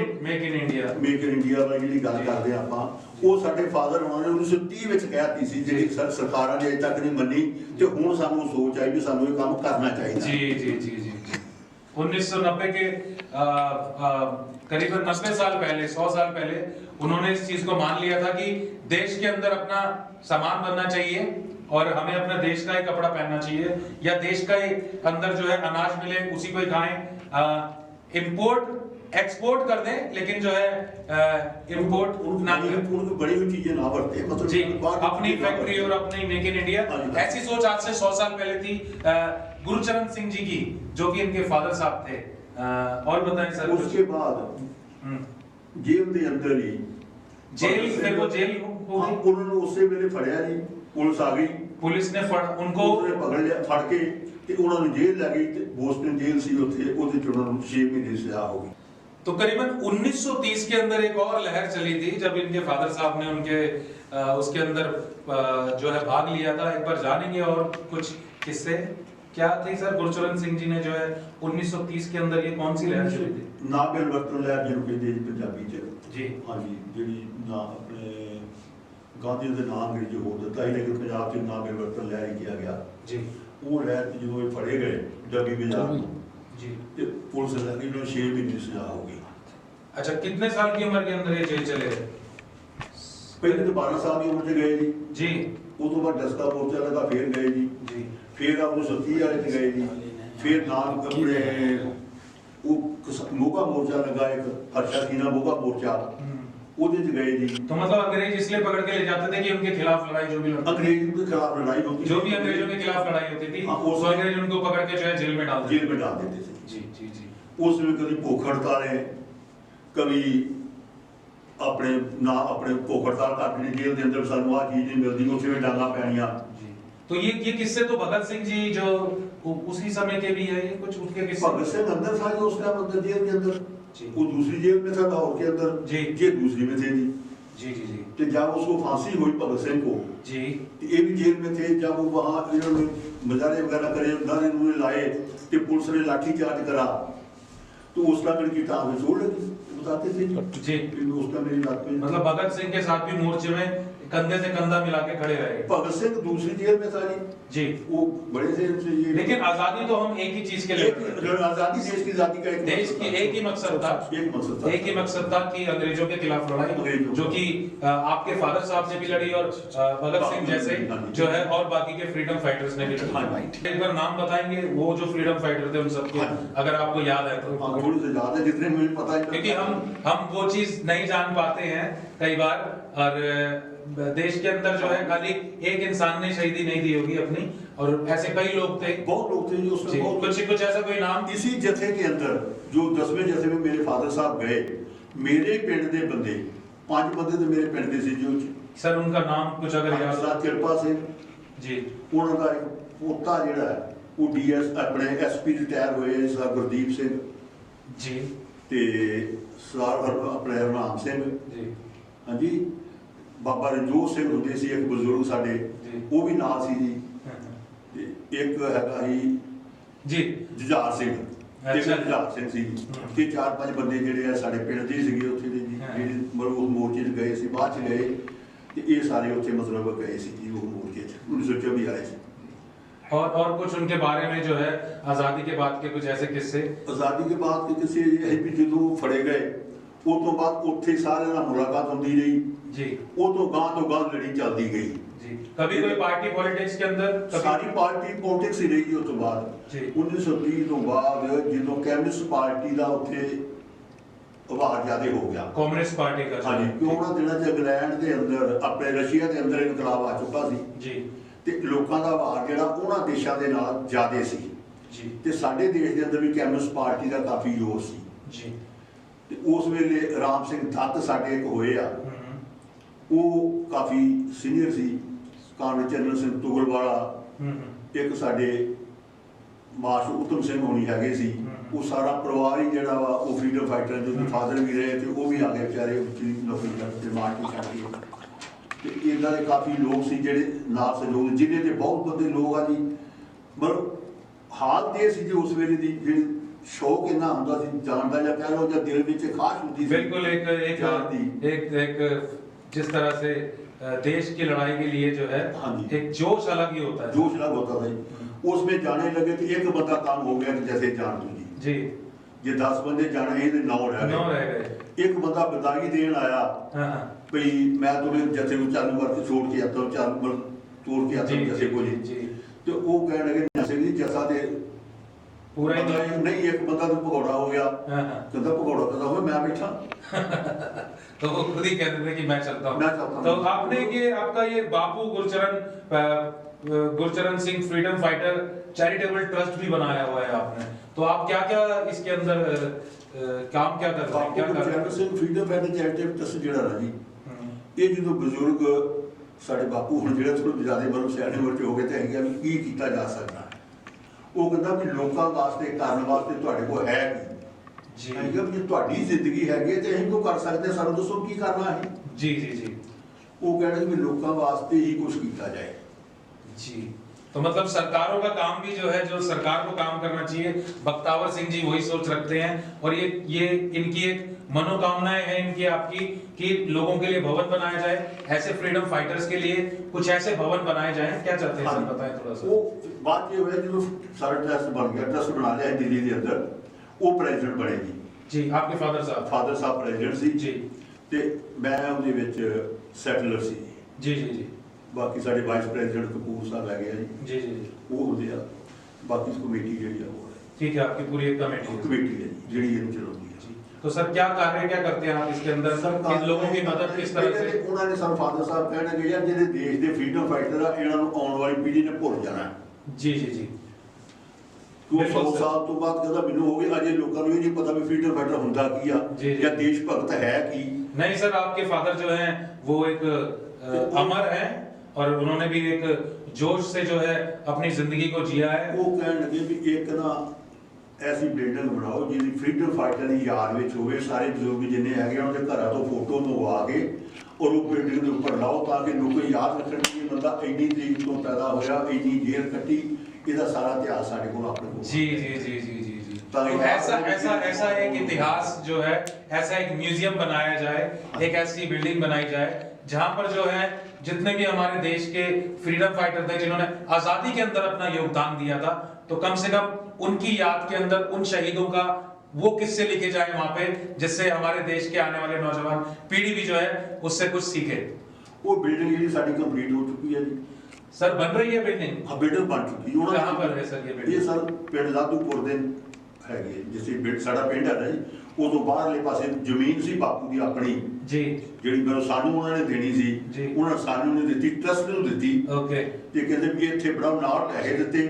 ਇੰਡੀਆ ਵਾਲੀ ਜਿਹੜੀ ਗੱਲ ਕਰਦੇ ਆਪਾਂ, ਉਹ ਸਾਡੇ ਫਾਦਰ ਉਹਨਾਂ ਨੇ 1930 ਵਿੱਚ ਕਹਿਤੀ ਸੀ, ਜਿਹੜੀ ਸਰਕਾਰਾਂ ਨੇ ਅਜੇ ਤੱਕ ਨਹੀਂ ਮੰਨੀ ਤੇ ਹੁਣ ਸਾਨੂੰ ਸੋਚ ਆਈ ਵੀ ਸਾਨੂੰ ਇਹ ਕੰਮ ਕਰਨਾ ਚਾਹੀਦਾ। जी जी जी जी। 1990 के करीबन 90 साल पहले, 100 साल पहले उन्होंने इस चीज को मान लिया था कि देश के अंदर अपना सामान बनना चाहिए और हमें अपने देश का ही कपड़ा पहनना चाहिए, या देश का ही अंदर जो है अनाज मिले उसी को ही खाएं। इंपोर्ट एक्सपोर्ट कर दें लेकिन जो है इंपोर्ट ना करें, बड़ी हुई चीजें ना बरते, मतलब जी अपनी फैक्ट्री और अपनी मेक इन इंडिया। ऐसी सोच आज से 100 साल पहले थी गुरुचरण सिंह जी की, जो कि इनके फादर साहब थे। और बताएं सर। उसके बाद जेल के अंदर ही जेल, फिर वो जेल उन्होंने उससे वेले फड़िया जी, पुलिस आ गई, पुलिस ने उनको पकड़ लिया, फड़ के ते उन्होंने जेल ले गई ते बोस्टन जेल सी उत्थे ओदे च उन्होंने 6 महीने सजा हो गई। तो करीबन 1930 के अंदर एक और लहर चली थी जब इनके फादर साहब ने उनके उसके अंदर जो है भाग लिया था। एक बार जानेंगे और कुछ किस्से क्या थे सर। गुरचरण सिंह जी ने जो है 1930 के अंदर ये कौन सी लहर चली थी? ना परिवर्तन लहर जिहनूं कहंदे जी पंजाबी च जी। हाँ जी, जिहड़ी ना अपने गांधी दे नाम अंग्रेजी हो दिता है, लेकिन पंजाब च ना परिवर्तन लहर ही किया गया जी। वो लहर च जो फड़े गए डब्बी बाजार जी, ते पुलिस लगी, उन्होंने 6 महीने सजा हो गई। अच्छा, कितने साल की उम्र के अंदर ये जेल चले गए? पहले तो 12 साल की उम्र च गए जी, जी। उस तो बाद डस्का मोर्चा लगा, फिर गए जी, जी। फिर आप 1930 वाले च गए जी, फिर नाम अपने वो मोगा मोर्चा लगा, एक हर्षा सीना मोगा मोर्चा, ਉਹਦੇ ਚ गए जी। तो मतलब अंग्रेज इसलिए पकड़ के ले जाते थे कि उनके खिलाफ लड़ाई जो भी अंग्रेजों के खिलाफ लड़ाई होती, जो भी अंग्रेजों के खिलाफ लड़ाई होती थी हाँ, तो अंग्रेज उनको पकड़ के जो है जेल में डाल देते जेल में डाल देते थे जी जी जी। उसमें कभी भूख हड़तालें, कभी अपने ना अपने भूख हड़ताल करनी जेल के अंदर सानू आ चीज नहीं मिलती, उसमें डांगा पैनियां। तो ये किस्से तो भगत सिंह जी जो उसी समय के भी है, ये कुछ उनके किस्से। भगत सिंह अंदर था जो उसका अंदर जेल के अंदर, जी। वो दूसरी जेल में था लाहौर के अंदर जी। ये दूसरी में थे जी। जी जी जी। तो जब उसको फांसी हुई भगत सिंह को जी, तो ये भी जेल में थे। जब वो वहाँ इन्होंने मजारे वगैरह करे, नारे उन्होंने लाए तो पुलिस ने लाठी चार्ज करा, तो उसका मेरी की टांग में चोट लगी, बताते थे जी। उसका मेरी लात पे, मतलब भगत सिंह के साथ भी मोर्चे में कंधे से कंधा मिला के खड़े रहे। भगत सिंह दूसरी जेल में था जी। वो बड़े से ये, लेकिन आजादी तो हम एक ही चीज के लिए आजादी, देश की आजादी का देश की एक ही मकसद था, एक ही मकसद था कि अंग्रेजों के खिलाफ लड़ाई, जो कि आपके फादर साहब ने भी लड़ी और भगत सिंह जैसे जो है और बाकी के फ्रीडम फाइटर्स ने भी लड़ी। एक बार नाम बताएंगे वो जो फ्रीडम फाइटर थे उन सबके, अगर आपको याद है तो। थोड़ी सी याद है जितने मुझे पता है, क्योंकि हम वो चीज नहीं जान पाते हैं कई बार, और देश के अंदर जो है खाली एक इंसान ने शहीदी नहीं दी होगी अपनी, और ऐसे कई लोग थे, बहुत लोग थे जो उसमें बहुत कुछ ऐसा कोई नाम। इसी जथे के अंदर जो 10वें जथे में मेरे फादर साहब गए, मेरे पिंड दे बंदे 5 बंदे तो मेरे पिंड दे सी जो सर उनका नाम कुछ अगर याद साथ किरपा सिंह जी, ਉਹਨਾਂ ਦਾ ਇੱਕ ਪੋਤਾ ਜਿਹੜਾ ਹੈ ਉਹ ਡੀਐਸ ਆਪਣੇ ਐਸਪੀ ਰਿਟਾਇਰ ਹੋਏ ਸਰ ਗੁਰਦੀਪ ਸਿੰਘ ਜੀ, ਤੇ ਸਰ ਆਪਣੇ ਹਰਨਾਮ ਸਿੰਘ ਜੀ। ਹਾਂਜੀ, ਬਾਬਾ ਰਣਜੋਤ ਸਿੰਘ ਹੁੰਦੇ ਸੀ ਇੱਕ ਬਜ਼ੁਰਗ ਸਾਡੇ, ਉਹ ਵੀ ਨਾਲ ਸੀ ਜੀ। ਤੇ ਇੱਕ ਹੈਗਾ ਸੀ ਜੀ ਜੁਝਾਰ ਸਿੰਘ, ਜੁਝਾਰ ਸਿੰਘ ਸੀ। ਤੇ 4-5 ਬੰਦੇ ਜਿਹੜੇ ਆ ਸਾਡੇ ਪਿੰਡ ਦੇ ਸੀਗੇ ਉੱਥੇ ਦੇ ਜੀ, ਜਿਹੜੇ ਮਤਲਬ ਉਸ ਮੋਰਚੇ 'ਚ ਗਏ ਸੀ, ਬਾਅਦ 'ਚ ਗਏ ਤੇ ਇਹ ਸਾਰੇ ਉੱਥੇ मतलब गए सी जी वो मोर्चे 1924 आए थे। और कुछ उनके बारे में जो है आज़ादी के बाद के कुछ ऐसे किस्से? आज़ादी के बाद के किस्से ये है कि जो फड़े गए वो तो बाद उत्थे सारे नाल मुलाकात होती रही जी, वो तो गां लड़ी चलती गई जी। कभी कोई पार्टी पॉलिटिक्स के अंदर सारी पार्टी पॉलिटिक्स ही रही उस तो बाद 1930 तो बाद जो कैमिस्ट पार्टी का उत्थे उभार ज्यादा हो गया, कम्युनिस्ट पार्टी का। हाँ जी, क्यों उन्होंने दिनों च इंग्लैंड के अंदर अपने रशिया के अंदर इनकलाब आ चुका सी जी, ते लोगों का उभार जिहड़ा उन्हां देशां दे नाल ज्यादा सी जी, ते साडे देश के अंदर भी कैमिस्ट पार्टी का काफी जोर सी जी। ते उस वेले राम सिंह दत्त साडे एक होए आ, वो काफी सीनियर सी, कामरेड चरण सिंह तुगलवाला, एक साडे मास्टर उत्तम सिंह होनी हैगे सी, वो सारा परिवार ही जिहड़ा वा वो फ्रीडम फाइटर जो फादर भी रहे थे वो भी आ गए बेचारे उच्ची नौकरी करते मार्च करके। ते इदां दे काफी लोग सी जिहड़े नाल सहयोग जिन्हें ते बहुत बंदे लोग आ जी। मतलब हालत ये सी जी उस वेले दी जिहड़ी शौक इन्ना हुंदा सी जान दा या कह लो या दिल विच खास हुंदी सी बिल्कुल एक जिस तरह से देश की लड़ाई के लिए जो है एक जोश अलग ही होता है, जोश अलग होता था जी। उसमें जाने लगे तो एक बंदा काम हो गया कि जैसे जान दो जी, जे 10 बंदे जाने ही 9 रह गए। एक बंदा बधाई देन आया भाई मैं तुम्हें जैसे को चालू करके छोड़ के आता हूं, चालू तोड़ के आता हूं जैसे को जी। तो वो कहने लगे जैसे जी जैसा ते पूरा ही नहीं, एक बंदा तो भगौड़ा हो गया, कहता भगौड़ा कहता हुआ मैं बैठा तो वो खुद ही कहते थे कि मैं चलता हूं। तो आपने ये आपका ये Bapu Gurcharan Singh freedom fighter charitable trust भी बनाया हुआ है आपने, तो आप क्या क्या इसके अंदर काम क्या कर रहे हैं? क्या कर रहे हैं? Singh freedom fighter charitable trust ਜਿਹੜਾ ਨਾ ਜੀ, ਇਹ ਜਦੋਂ ਬਜ਼ੁਰਗ ਸਾਡੇ ਬਾਪੂ ਹੁਣ ਜਿਹੜੇ ਥੋੜੇ ਜ਼ਿਆਦਾ ਮਤਲਬ ਸਿਆਣੇ ਵਰਤੇ ਹੋ ਗਏ ਤੇ ਹੈਗਾ ਵੀ ਕੀ ਕੀਤਾ ਜਾ ਸਕਦਾ ਹੈ, ਉਹ ਕਹਿੰਦਾ ਵੀ ਲੋਕਾਂ ਵਾਸਤੇ ਕਰਨ ਵਾਸਤੇ ਤੁਹਾਡੇ ਕੋਲ ਹੈ ਕੀ ਜੀ, ਹੈਗਾ ਵੀ ਤੁਹਾਡੀ ਜ਼ਿੰਦਗੀ ਹੈਗੀ ਤੇ ਅਸੀਂ ਕੋ ਕਰ ਸਕਦੇ ਸਾਨੂੰ ਦੱਸੋ ਕੀ ਕਰਨਾ ਹੈ ਜੀ ਜੀ ਜੀ। ਉਹ ਕਹਿੰਦੇ ਵੀ ਲੋਕਾਂ ਵਾਸਤੇ ਹੀ ਕੁਝ ਕੀਤਾ ਜਾਏ जी। तो मतलब सरकारों का काम भी जो है जो सरकार को काम करना चाहिए, बख्तावर सिंह जी वही सोच रखते हैं और ये इनकी एक मनोकामनाएं हैं इनकी आपकी कि लोगों के लिए भवन बनाया जाए, ऐसे फ्रीडम फाइटर्स के लिए कुछ ऐसे भवन बनाए जाए। क्या चाहते हैं सर बताएं थोड़ा सा। वो बात ये हुई जो सारा ट्रस्ट बन गया, ट्रस्ट बना लिया दिल्ली के अंदर, वो प्रेसिडेंट बनेगी जी, आपके फादर साहब प्रेसिडेंट सी जी ते मैं ਉਹਦੇ ਵਿੱਚ ਸੈਟਲਰ ਸੀ जी जी जी। ਬਾਕੀ ਸਾਡੇ ਵਾਈਸ ਪ੍ਰੈਜ਼ੀਡੈਂਟ ਕਪੂਰ ਸਾਹਿਬ ਹੈਗੇ ਆ ਜੀ ਜੀ ਜੀ, ਉਹ ਹੁੰਦੇ ਆ। ਬਾਕੀ ਕਮੇਟੀ ਜਿਹੜੀ ਆ ਉਹ ठीक है, आपकी पूरी एक कमेटी है ਜਿਹੜੀ ਇਹਨੂੰ ਚਲਾਉਂਦੀ ਹੈ ਜੀ। तो सर क्या कार्य क्या करते हैं आप इसके अंदर, किन लोगों की मदद किस तरह से? ਉਹਨਾਂ ਨੇ ਸਾਨੂੰ ਫਾਦਰ ਸਾਹਿਬ ਕਹਿਣਗੇ ਯਾਰ ਜਿਹੜੇ ਦੇਸ਼ ਦੇ ਫਰੀडम ਫਾਈਟਰ ਆ ਇਹਨਾਂ ਨੂੰ ਆਉਣ ਵਾਲੀ ਪੀੜ੍ਹੀ ਨੇ ਭੁੱਲ ਜਾਣਾ ਜੀ ਜੀ ਜੀ। ਉਹ 100 ਸਾਲ ਤੋਂ ਬਾਅਦ ਕਹਿੰਦਾ ਮੈਨੂੰ ਹੋ ਗਿਆ ਅਜੇ ਲੋਕਾਂ ਨੂੰ ਇਹ ਨਹੀਂ ਪਤਾ ਵੀ ਫਰੀडम ਫਾਈਟਰ ਹੁੰਦਾ ਕੀ ਆ ਜਾਂ ਦੇਸ਼ ਭਗਤ ਹੈ ਕੀ। नहीं सर, आपके फादर जो हैं वो एक अमर हैं और उन्होंने भी एक जोश से जो है अपनी जिंदगी को जिया है। वो कहने लगे भी एक ना ऐसी बिल्डिंग बनाओ जिसकी फ्रीडम फाइटर की याद में होवे, सारे बजुर्ग जिन्ने हैगे उनके घरों तो फोटो मंगवा के और वो बिल्डिंग के ऊपर लाओ ताकि लोग याद रखन कि बंदा इन्नी तरीक तो पैदा होया, इन्नी जेल कट्टी, इसका सारा इतिहास साडे कोल अपने कोल। जी जी जी जी जी जी। तो ऐसा एक इतिहास जो है, ऐसा एक म्यूजियम बनाया जाए, एक ऐसी बिल्डिंग बनाई जाए जहां पर जो है जितने भी हमारे देश के फ्रीडम फाइटर थे जिन्होंने आजादी के अंदर अपना योगदान दिया था, तो कम से कम उनकी याद के अंदर उन शहीदों का वो किस्से लिखे जाए वहां पे, जिससे हमारे देश के आने वाले नौजवान पीढ़ी भी जो है उससे कुछ सीखे। वो बिल्डिंग जी साडी कंप्लीट हो चुकी है जी सर, बन रही है बिल्डिंग? हां, बिल्डिंग बन चुकी है। कहां पर है सर ये बिल्डिंग? ये सर पिंड लादूपुर दे हैगे, जिसे साडा पिंड है ना जी, ਉਦੋਂ ਬਾਹਰਲੇ ਪਾਸੇ ਜ਼ਮੀਨ ਸੀ ਬਾਪੂ ਦੀ ਆਪਣੀ ਜੀ, ਜਿਹੜੀ ਮੈਨੂੰ ਸਾਨੂੰ ਉਹਨਾਂ ਨੇ ਦੇਣੀ ਸੀ, ਉਹਨਾਂ ਸਾਨੂੰ ਨੇ ਦਿੱਤੀ, ਟਰਸਟ ਨੂੰ ਦਿੱਤੀ। ਓਕੇ। ਤੇ ਕਹਿੰਦੇ ਵੀ ਇੱਥੇ ਬਣਾਓ, ਨਾਲ ਪੈਸੇ ਦਿੱਤੇ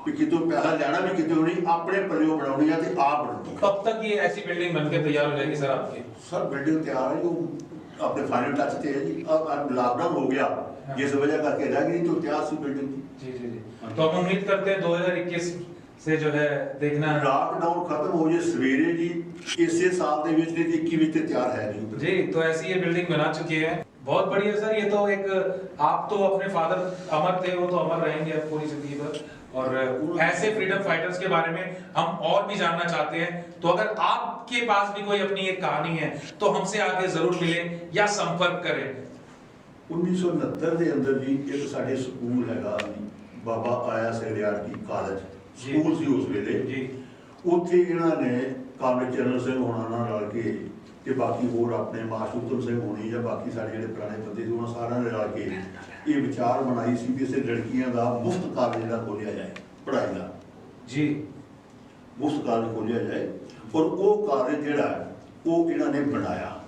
ਵੀ ਕਿਤੋਂ ਪੈਸਾ ਲੈਣਾ ਵੀ ਕਿਤੋਂ ਨਹੀਂ, ਆਪਣੇ ਪੱਲਿਓਂ ਬਣਾਉਣੀ ਆ ਤੇ ਆਪ ਬਣਾਉਣੀ। कब तक ये ऐसी बिल्डिंग बनके तैयार हो जाएगी सर आपकी? सर बिल्डिंग तैयार है, वो अपने फाइनल टच पे है जी। अब लॉकडाउन हो गया जिस वजह करके रह गई, तो तैयार सी बिल्डिंग। जी जी जी। तो हम उम्मीद करते हैं 2021 से जो है देखना लॉकडाउन खत्म हो जाए सवेरे जी, इसे साल दे विच ते 21 विच तैयार है जी। तो ऐसी ये बिल्डिंग बना चुकी है बहुत बढ़िया सर। ये तो एक, आप तो अपने फादर अमर थे, वो तो अमर रहेंगे अब पूरी जिंदगी भर, और ऐसे फ्रीडम फाइटर्स के बारे में हम और भी जानना चाहते हैं। तो अगर आपके पास भी कोई अपनी एक कहानी है तो हमसे आके जरूर मिलें या संपर्क करें। 1969 ਦੇ ਅੰਦਰ ਜੀ ਇੱਕ ਸਾਡੇ ਸਕੂਲ ਹੈਗਾ ਜੀ, ਬਾਬਾ ਆਇਆ ਸਗਰਿਆੜ ਕੀ ਕਾਲਜ ਸਕੂਲ ਸੀ ਉਸ ਵੇਲੇ ਜੀ। ਉੱਥੇ ਇਹਨਾਂ ਨੇ ਕਾਮਰੇਡ ਚਰਨ ਸਿੰਘ ਹੋਣਾ ਨਾਲ ਰਲ ਕੇ ਤੇ ਬਾਕੀ ਹੋਰ ਆਪਣੇ ਮਾਸਟਰ ਉਤਮ ਸਿੰਘ ਹੋਣੀ ਜਾਂ ਬਾਕੀ ਸਾਡੇ ਜਿਹੜੇ ਪੁਰਾਣੇ ਬੰਦੇ ਸੀ ਉਹਨਾਂ ਸਾਰਿਆਂ ਨੇ ਰਲ ਕੇ ਇਹ ਵਿਚਾਰ ਬਣਾਈ ਸੀ ਕਿ ਇਸੇ ਲੜਕੀਆਂ ਦਾ ਮੁਫਤ ਕਾਲਜ ਜਿਹੜਾ ਖੋਲ੍ਹਿਆ ਜਾਏ ਪੜ੍ਹਾਈ ਦਾ ਜੀ, ਮੁਫਤ ਕਾਲਜ ਖੋਲ੍ਹਿਆ ਜਾਏ। ਔਰ ਉਹ ਕਾਲਜ ਜਿਹੜਾ ਉਹ ਇਹਨਾਂ ਨੇ ਬਣਾਇਆ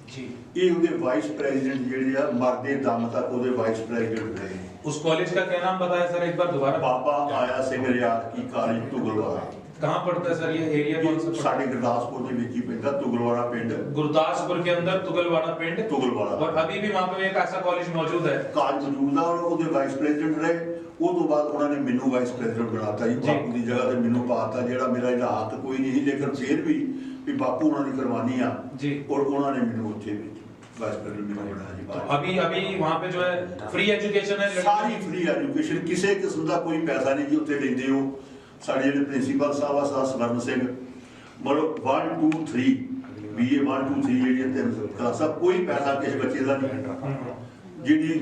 ਜੀ। ਇਹ ਉਹਦੇ ਵਾइस प्रेसिडेंट ਜਿਹੜੇ ਆ ਮਰਦੇ ਦਮ ਤੱਕ ਉਹਦੇ ਵਾइस प्रेसिडेंट ਰਹੇ। उस कॉलेज का क्या नाम बताया सर एक बार दोबारा? बाबा आया सिंह रियात की कॉलेज तुगलवाड़ा। कहाँ पड़ता है सर ये एरिया, कौन सा पड़ता है? साढ़े गुरदासपुर के बीच ही पैंदा तुगलवाड़ा पिंड। गुरदासपुर के अंदर तुगलवाड़ा पिंड। तुगलवाड़ा। और अभी भी वहाँ पे एक ऐसा कॉलेज मौजूद है। कॉलेज मौजूद है और ਉਹਦੇ ਵਾइस प्रेसिडेंट ਰਹੇ। ਉਹ ਤੋਂ ਬਾਅਦ ਉਹਨਾਂ ਨੇ ਮੈਨੂੰ ਵਾइस प्रेसिडेंट ਬਣਾਤਾ ਜੀ, ਬਾਪੂ ਦੀ ਜਗ੍ਹਾ ਤੇ ਮੈਨੂੰ ਪਾਤਾ, ਜਿਹੜਾ ਮੇਰਾ ਇਹਦਾ ਹੱਕ ਕੋਈ ਨਹੀਂ, ਲੇਕਿਨ ਫਿਰ ਵੀ ਬਾਪੂ ਉਹਨਾਂ ਦੀ ਕੁਰਬਾਨੀ ਆ ਜੀ। और ਉਹਨਾਂ ਨੇ ਮੈਨੂੰ ਉੱਥੇ ਵਿੱਚ वाइस प्रेसिडेंट ਬਣਾਇਆ ਜੀ। तो अभी वहाँ पे जो है फ्री एजुकेशन है, ਸਾਰੀ ਫ੍ਰੀ ਐਜੂਕੇਸ਼ਨ, ਕਿਸੇ ਕਿਸਮ ਦਾ ਕੋਈ ਪੈਸਾ ਨਹੀਂ ਜੀ ਉੱਥੇ ਲੈਂਦੇ ਹੋ। ਸਾਡੇ ਜਿਹੜੇ ਪ੍ਰਿੰਸੀਪਲ ਸਾਹਿਬ ਆ ਸਰ ਸਵਰਨ ਸਿੰਘ, ਮਤਲਬ 1 2 3 BA 1 2 3 ਜਿਹੜੀਆਂ ਤਿੰਨ ਕਲਾਸਾਂ, ਕੋਈ ਪੈਸਾ ਕਿਸੇ ਬੱਚੇ ਦਾ ਨਹੀਂ। ਜਿਹੜੀ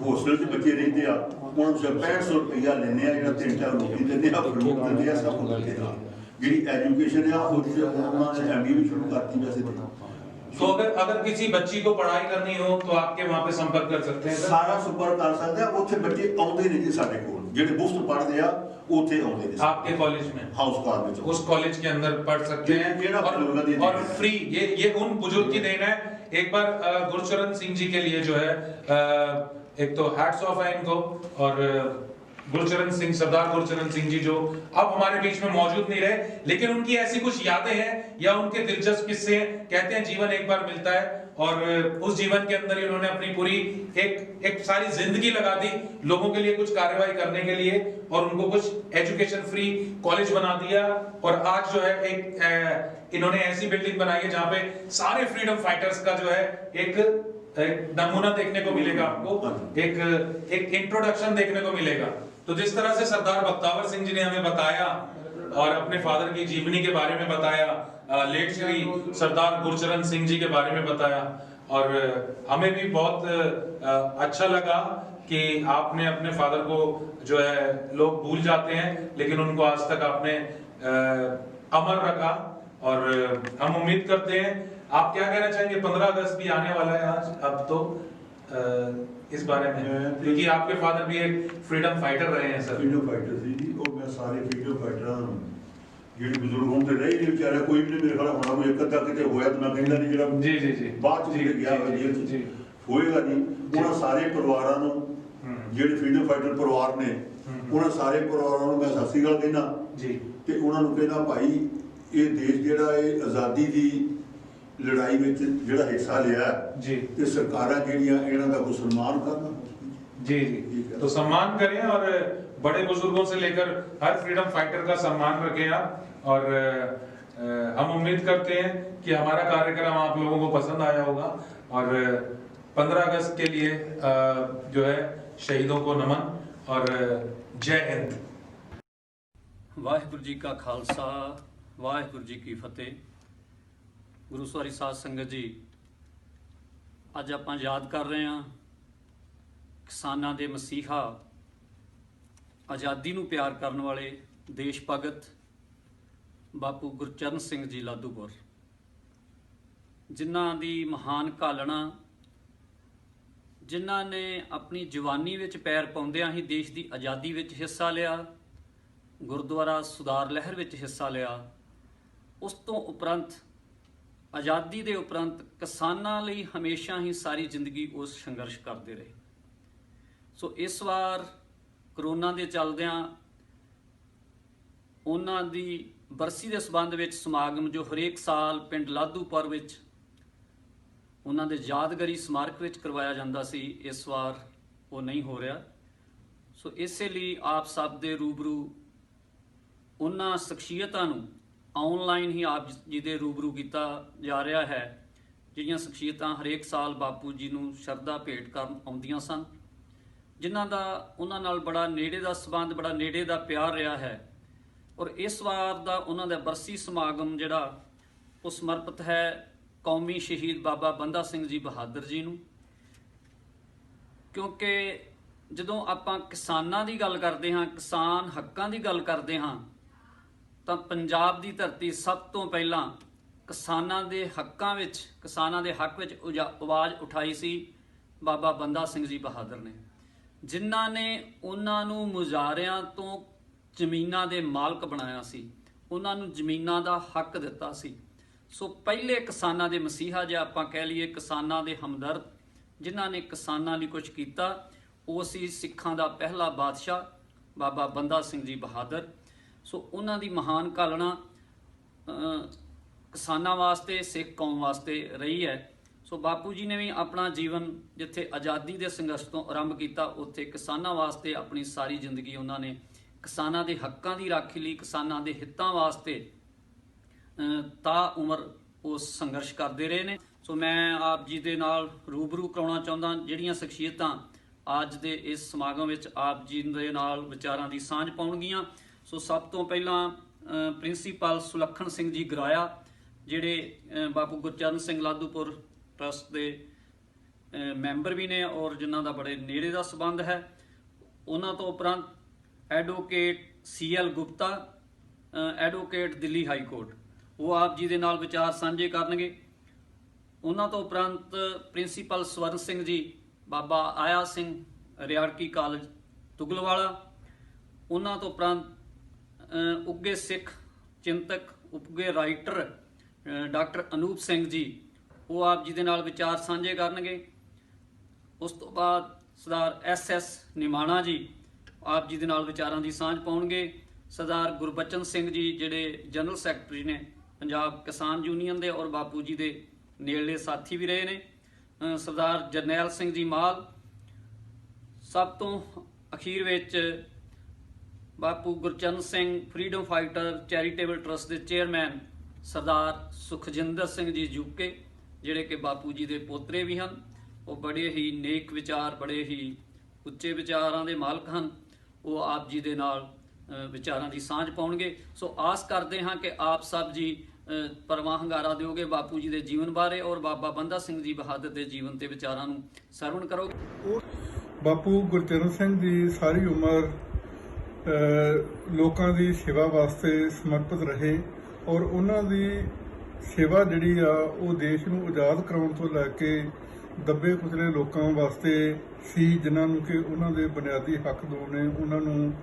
ਹੋਸਟਲ 'ਚ ਬੱਚੇ ਰਹਿੰਦੇ ਆ ਉਹਨਾਂ ਨੂੰ 6500 ਰੁਪਇਆ ਲੈਂਦੇ ਆ, ਜਿਹੜਾ 3-4 ਰੋਟੀ ਦਿੰਦੇ ਆ, ਫਰੂਟ ਦਿੰਦੇ ਆ, ਸਭ ਕੁਝ ਦਿੰਦੇ ਆ। ਜਿਹੜੀ ਐਜੂਕੇਸ਼ਨ ਆ ਉਹ ਉਹਨਾਂ ਨੇ MBA ਵੀ ਸ਼ੁਰੂ ਕਰਤੀ ਵੈਸੇ ਤਾਂ। तो अगर किसी बच्ची को पढ़ाई करनी हो तो आपके वहाँ पे संपर्क कर सकते हैं सर? ਸਾਰਾ ਸੰਪਰਕ ਕਰ ਸਕਦੇ ਆ। ਉੱਥੇ ਬੱਚੇ ਆਉਂਦੇ ਨੇ ਜੀ ਸਾਡੇ ਕੋਲ, ਜਿਹੜੇ ਮੁਫਤ ਪੜ੍ਹਦੇ ਆ ਉੱਥੇ ਆਉਂਦੇ ਨੇ आपके कॉलेज में, हाउस कॉलेज में। उस कॉलेज के अंदर पढ़ सकते हैं और फ्री। ये उन बुजुर्ग की देन है। एक बार गुरचरण सिंह जी के लिए जो है एक तो हैट्स ऑफ है इनको, और गुरचरण सिंह, सरदार गुरचरण सिंह जी जो अब हमारे बीच में मौजूद नहीं रहे, लेकिन उनकी ऐसी कुछ यादें हैं या उनके दिलचस्प किस्से हैं। कहते हैं जीवन एक बार मिलता है, और उस जीवन के अंदर इन्होंने अपनी पूरी एक सारी जिंदगी लगा दी लोगों के लिए कुछ कार्रवाई करने के लिए, और उनको कुछ एजुकेशन फ्री कॉलेज बना दिया। और आज जो है एक इन्होंने ऐसी बिल्डिंग बनाई है जहाँ पे सारे फ्रीडम फाइटर्स का जो है एक नमूना देखने को मिलेगा आपको, एक इंट्रोडक्शन देखने को मिलेगा। तो जिस तरह से सरदार बख्तावर सिंह जी ने हमें बताया और अपने फादर की जीवनी के बारे में बताया, लेट श्री सरदार गुरचरण सिंह जी के बारे में बताया, और हमें भी बहुत अच्छा लगा कि आपने अपने फादर को जो है लोग भूल जाते हैं लेकिन उनको आज तक आपने अमर रखा। और हम उम्मीद करते हैं, आप क्या कहना चाहेंगे? 15 अगस्त भी आने वाला है आज, अब तो इस बारे में, क्योंकि आपके फादर भी एक फ्रीडम फाइटर रहे हैं सर। फ्रीडम फाइटर ਸੀ ਜੀ, ਉਹ ਮੈਂ ਸਾਰੇ फ्रीडम फाइटਰਾਂ ਨੂੰ ਜਿਹੜੇ ਬਜ਼ੁਰਗ ਹੁੰਦੇ ਰਹੇ ਨੇ ਵਿਚਾਰੇ, ਕੋਈ ਵੀ ਨਹੀਂ ਮੇਰੇ ਖਿਆਲ ਹੋਣਾ, ਕੋਈ ਇੱਕ ਅੱਧਾ ਕਿਤੇ ਹੋਇਆ ਤਾਂ ਮੈਂ ਕਹਿੰਦਾ ਨਹੀਂ, ਜਿਹੜਾ ਜੀ ਜੀ ਜੀ ਬਾਅਦ ਚ ਗਿਆ ਜੀ ਹੋਏਗਾ ਨਹੀਂ। ਉਹਨਾਂ ਸਾਰੇ ਪਰਿਵਾਰਾਂ ਨੂੰ, ਜਿਹੜੇ फ्रीडम फाइटर ਪਰਿਵਾਰ ਨੇ, ਉਹਨਾਂ ਸਾਰੇ ਪਰਿਵਾਰਾਂ ਨੂੰ ਮੈਂ ਸਤਿ ਸ੍ਰੀ ਅਕਾਲ ਕਹਿੰਦਾ ਜੀ, ਤੇ ਉਹਨਾਂ ਨੂੰ ਕਹਿੰਦਾ ਭਾਈ ਇਹ ਦੇਸ਼ ਜਿਹੜਾ ਇਹ ਆਜ਼ਾਦੀ ਦੀ ਲੜਾਈ ਵਿੱਚ ਜਿਹੜਾ ਹਿੱਸਾ ਲਿਆ जी ਤੇ ਸਰਕਾਰਾਂ ਜਿਹੜੀਆਂ ਇਹਨਾਂ ਦਾ ਕੋਈ ਸਨਮਾਨ ਕਰਨ। जी जी तो सम्मान करें, और बड़े बुजुर्गों से लेकर हर फ्रीडम फाइटर का सम्मान रखें आप। और हम उम्मीद करते हैं कि हमारा कार्यक्रम आप लोगों को पसंद आया होगा, और 15 अगस्त के लिए जो है शहीदों को नमन और जय हिंद। वाहिगुरु जी का खालसा, वाहिगुरु जी की फतेह। गुरु सवारी साध संगत जी, ਅੱਜ ਆਪਾਂ ਯਾਦ ਕਰ ਰਹੇ ਹਾਂ ਕਿਸਾਨਾਂ ਦੇ ਮਸੀਹਾ, ਆਜ਼ਾਦੀ ਨੂੰ ਪਿਆਰ ਕਰਨ ਵਾਲੇ ਦੇਸ਼ ਭਗਤ ਬਾਪੂ ਗੁਰਚਰਨ ਸਿੰਘ ਜੀ ਲਾਧੂਪੁਰ, ਜਿਨ੍ਹਾਂ ਦੀ ਮਹਾਨ ਘਾਲਣਾ, ਜਿਨ੍ਹਾਂ ਨੇ ਆਪਣੀ ਜਵਾਨੀ ਵਿੱਚ ਪੈਰ ਪਾਉਂਦਿਆਂ ਹੀ ਦੇਸ਼ ਦੀ ਆਜ਼ਾਦੀ ਵਿੱਚ ਹਿੱਸਾ ਲਿਆ, ਗੁਰਦੁਆਰਾ ਸੁਧਾਰ ਲਹਿਰ ਵਿੱਚ ਹਿੱਸਾ ਲਿਆ। ਉਸ ਤੋਂ ਉਪਰੰਤ, ਆਜ਼ਾਦੀ ਦੇ ਉਪਰੰਤ ਕਿਸਾਨਾਂ ਲਈ ਹਮੇਸ਼ਾ ਹੀ ਸਾਰੀ ਜ਼ਿੰਦਗੀ ਉਹ ਸੰਘਰਸ਼ ਕਰਦੇ ਰਹੇ। ਸੋ ਇਸ ਵਾਰ ਕਰੋਨਾ ਦੇ ਚੱਲਦਿਆਂ ਉਹਨਾਂ ਦੀ ਬਰਸੀ ਦੇ ਸੰਬੰਧ ਵਿੱਚ ਸਮਾਗਮ ਜੋ ਹਰੇਕ ਸਾਲ ਪਿੰਡ ਲਾਧੂਪੁਰ ਵਿੱਚ ਉਹਨਾਂ ਦੇ ਯਾਦਗਾਰੀ ਸਮਾਰਕ ਵਿੱਚ ਕਰਵਾਇਆ ਜਾਂਦਾ ਸੀ, ਇਸ ਵਾਰ ਉਹ ਨਹੀਂ ਹੋ ਰਿਹਾ। ਸੋ ਇਸੇ ਲਈ ਆਪ ਸਭ ਦੇ ਰੂਬਰੂ ਉਹਨਾਂ ਸ਼ਖਸੀਅਤਾਂ ਨੂੰ ਆਨਲਾਈਨ ਹੀ ਆਪ ਜੀ ਦੇ ਰੂਬਰੂ ਕੀਤਾ ਜਾ ਰਿਹਾ ਹੈ ਜਿਹੜੀਆਂ ਸ਼ਖਸੀਅਤਾਂ ਹਰੇਕ ਸਾਲ ਬਾਪੂ ਜੀ ਨੂੰ ਸ਼ਰਧਾ ਭੇਟ ਕਰਨ ਆਉਂਦੀਆਂ ਸਨ, ਜਿਨ੍ਹਾਂ ਦਾ ਉਹਨਾਂ ਨਾਲ ਬੜਾ ਨੇੜੇ ਦਾ ਸਬੰਧ, ਬੜਾ ਨੇੜੇ ਦਾ ਪਿਆਰ ਰਿਹਾ ਹੈ। ਔਰ ਇਸ ਵਾਰ ਦਾ ਉਹਨਾਂ ਦਾ ਬਰਸੀ ਸਮਾਗਮ ਜਿਹੜਾ ਉਹ ਸਮਰਪਿਤ ਹੈ ਕੌਮੀ ਸ਼ਹੀਦ ਬਾਬਾ ਬੰਦਾ ਸਿੰਘ ਜੀ ਬਹਾਦਰ ਜੀ ਨੂੰ, ਕਿਉਂਕਿ ਜਦੋਂ ਆਪਾਂ ਕਿਸਾਨਾਂ ਦੀ ਗੱਲ ਕਰਦੇ ਹਾਂ, ਕਿਸਾਨ ਹੱਕਾਂ ਦੀ ਗੱਲ ਕਰਦੇ ਹਾਂ, ਤਾਂ ਪੰਜਾਬ ਦੀ ਧਰਤੀ ਸਭ ਤੋਂ ਪਹਿਲਾਂ ਕਿਸਾਨਾਂ ਦੇ ਹੱਕਾਂ ਵਿੱਚ, ਕਿਸਾਨਾਂ ਦੇ ਹੱਕ ਵਿੱਚ ਆਵਾਜ਼ ਉਠਾਈ ਸੀ ਬਾਬਾ ਬੰਦਾ ਸਿੰਘ ਜੀ ਬਹਾਦਰ ਨੇ, ਜਿਨ੍ਹਾਂ ਨੇ ਉਹਨਾਂ ਨੂੰ ਮੁਜ਼ਾਹਰਿਆਂ ਤੋਂ ਜ਼ਮੀਨਾਂ ਦੇ ਮਾਲਕ ਬਣਾਇਆ ਸੀ, ਉਹਨਾਂ ਨੂੰ ਜ਼ਮੀਨਾਂ ਦਾ ਹੱਕ ਦਿੱਤਾ ਸੀ। ਸੋ ਪਹਿਲੇ ਕਿਸਾਨਾਂ ਦੇ ਮਸੀਹਾ, ਜੇ ਆਪਾਂ ਕਹਿ ਲਈਏ ਕਿਸਾਨਾਂ ਦੇ ਹਮਦਰਦ, ਜਿਨ੍ਹਾਂ ਨੇ ਕਿਸਾਨਾਂ ਲਈ ਕੁਝ ਕੀਤਾ, ਉਹ ਸੀ ਸਿੱਖਾਂ ਦਾ ਪਹਿਲਾ ਬਾਦਸ਼ਾਹ ਬਾਬਾ ਬੰਦਾ ਸਿੰਘ ਜੀ ਬਹਾਦਰ। ਸੋ ਉਹਨਾਂ ਦੀ ਮਹਾਨ ਘਾਲਣਾ ਕਿਸਾਨਾਂ ਵਾਸਤੇ, ਸਿੱਖ ਕੌਮ ਵਾਸਤੇ ਰਹੀ ਹੈ। ਸੋ ਬਾਪੂ ਜੀ ਨੇ ਵੀ ਆਪਣਾ ਜੀਵਨ ਜਿੱਥੇ ਆਜ਼ਾਦੀ ਦੇ ਸੰਘਰਸ਼ ਤੋਂ ਆਰੰਭ ਕੀਤਾ, ਉੱਥੇ ਕਿਸਾਨਾਂ ਵਾਸਤੇ ਆਪਣੀ ਸਾਰੀ ਜ਼ਿੰਦਗੀ ਉਹਨਾਂ ਨੇ ਕਿਸਾਨਾਂ ਦੇ ਹੱਕਾਂ ਦੀ ਰਾਖੀ ਲਈ, ਕਿਸਾਨਾਂ ਦੇ ਹਿੱਤਾਂ ਵਾਸਤੇ ਤਾ ਉਮਰ ਉਹ ਸੰਘਰਸ਼ ਕਰਦੇ ਰਹੇ ਨੇ। ਸੋ ਮੈਂ ਆਪ ਜੀ ਦੇ ਨਾਲ ਰੂਬਰੂ ਕਰਾਉਣਾ ਚਾਹੁੰਦਾ ਜਿਹੜੀਆਂ ਸ਼ਖਸੀਅਤਾਂ ਅੱਜ ਦੇ ਇਸ ਸਮਾਗਮ ਵਿੱਚ ਆਪ ਜੀ ਦੇ ਨਾਲ ਵਿਚਾਰਾਂ ਦੀ ਸਾਂਝ ਪਾਉਣਗੀਆਂ। ਸੋ ਸਭ ਤੋਂ ਪਹਿਲਾਂ ਪ੍ਰਿੰਸੀਪਲ ਸੁਲੱਖਣ ਸਿੰਘ ਜੀ ਗਰਾਇਆ, ਜਿਹੜੇ ਬਾਪੂ ਗੁਰਚਰਨ ਸਿੰਘ ਲਾਧੂਪੁਰ ਟਰਸਟ ਦੇ ਮੈਂਬਰ ਵੀ ਨੇ ਔਰ ਜਿਨ੍ਹਾਂ ਦਾ ਬੜੇ ਨੇੜੇ ਦਾ ਸਬੰਧ ਹੈ। ਉਹਨਾਂ ਤੋਂ ਉਪਰੰਤ advocate CL Gupta, advocate Delhi high court, ਉਹ ਆਪ ਜੀ ਦੇ ਨਾਲ ਵਿਚਾਰ ਸਾਂਝੇ ਕਰਨਗੇ। ਉਹਨਾਂ ਤੋਂ ਉਪਰੰਤ ਪ੍ਰਿੰਸੀਪਲ ਸਵਰਨ ਸਿੰਘ ਜੀ, ਬਾਬਾ ਆਇਆ ਸਿੰਘ ਰਿਆੜਕੀ ਕਾਲਜ ਤੁਗਲਵਾਲਾ। ਉਹਨਾਂ ਤੋਂ ਉਪਰੰਤ ਉੱਗੇ ਸਿੱਖ ਚਿੰਤਕ, ਉੱਗੇ ਰਾਈਟਰ ਡਾਕਟਰ ਅਨੂਪ ਸਿੰਘ ਜੀ, ਉਹ ਆਪ ਜੀ ਦੇ ਨਾਲ ਵਿਚਾਰ ਸਾਂਝੇ ਕਰਨਗੇ। ਉਸ ਤੋਂ ਬਾਅਦ ਸਰਦਾਰ SS ਨਿਮਾਣਾ ਜੀ ਆਪ ਜੀ ਦੇ ਨਾਲ ਵਿਚਾਰਾਂ ਦੀ ਸਾਂਝ ਪਾਉਣਗੇ। ਸਰਦਾਰ ਗੁਰਬਚਨ ਸਿੰਘ ਜੀ, ਜਿਹੜੇ ਜਨਰਲ ਸੈਕਟਰੀ ਨੇ ਪੰਜਾਬ ਕਿਸਾਨ ਯੂਨੀਅਨ ਦੇ ਔਰ ਬਾਪੂ ਜੀ ਦੇ ਨੇੜਲੇ ਸਾਥੀ ਵੀ ਰਹੇ ਨੇ। ਸਰਦਾਰ ਜਰਨੈਲ ਸਿੰਘ ਜੀ ਮਾਲ। ਸਭ ਤੋਂ ਅਖੀਰ ਵਿੱਚ ਬਾਪੂ Gurcharan Singh freedom fighter charitable trust ਦੇ ਚੇਅਰਮੈਨ ਸਰਦਾਰ ਸੁਖਜਿੰਦਰ ਸਿੰਘ ਜੀ ਜੂਕੇ, ਜਿਹੜੇ ਕਿ ਬਾਪੂ ਜੀ ਦੇ ਪੋਤਰੇ ਵੀ ਹਨ। ਉਹ ਬੜੇ ਹੀ ਨੇਕ ਵਿਚਾਰ, ਬੜੇ ਹੀ ਉੱਚੇ ਵਿਚਾਰਾਂ ਦੇ ਮਾਲਕ ਹਨ। ਉਹ ਆਪ ਜੀ ਦੇ ਨਾਲ ਵਿਚਾਰਾਂ ਦੀ ਸਾਂਝ ਪਾਉਣਗੇ। ਸੋ ਆਸ ਕਰਦੇ ਹਾਂ ਕਿ ਆਪ ਸਭ ਜੀ ਪਰਵਾਹ ਹੰਗਾਰਾ ਦਿਓਗੇ ਬਾਪੂ ਜੀ ਦੇ ਜੀਵਨ ਬਾਰੇ ਔਰ ਬਾਬਾ ਬੰਦਾ ਸਿੰਘ ਜੀ ਬਹਾਦਰ ਦੇ ਜੀਵਨ ਤੇ ਵਿਚਾਰਾਂ ਨੂੰ ਸਰਵਣ ਕਰੋਗੇ। ਬਾਪੂ ਗੁਰਚਰਨ ਸਿੰਘ ਦੀ ਸਾਰੀ ਉਮਰ ਲੋਕਾਂ ਦੀ ਸੇਵਾ ਵਾਸਤੇ ਸਮਰਪਿਤ ਰਹੇ ਔਰ ਉਹਨਾਂ ਦੀ ਸੇਵਾ ਜਿਹੜੀ ਆ ਉਹ ਦੇਸ਼ ਨੂੰ ਆਜ਼ਾਦ ਕਰਾਉਣ ਤੋਂ ਲੈ ਕੇ ਦੱਬੇ ਕੁਚਲੇ ਲੋਕਾਂ ਵਾਸਤੇ ਸੀ, ਜਿਨ੍ਹਾਂ ਨੂੰ ਕਿ ਉਹਨਾਂ ਦੇ ਬੁਨਿਆਦੀ ਹੱਕ ਦਿਵਾਉਣੇ, ਉਹਨਾਂ ਨੂੰ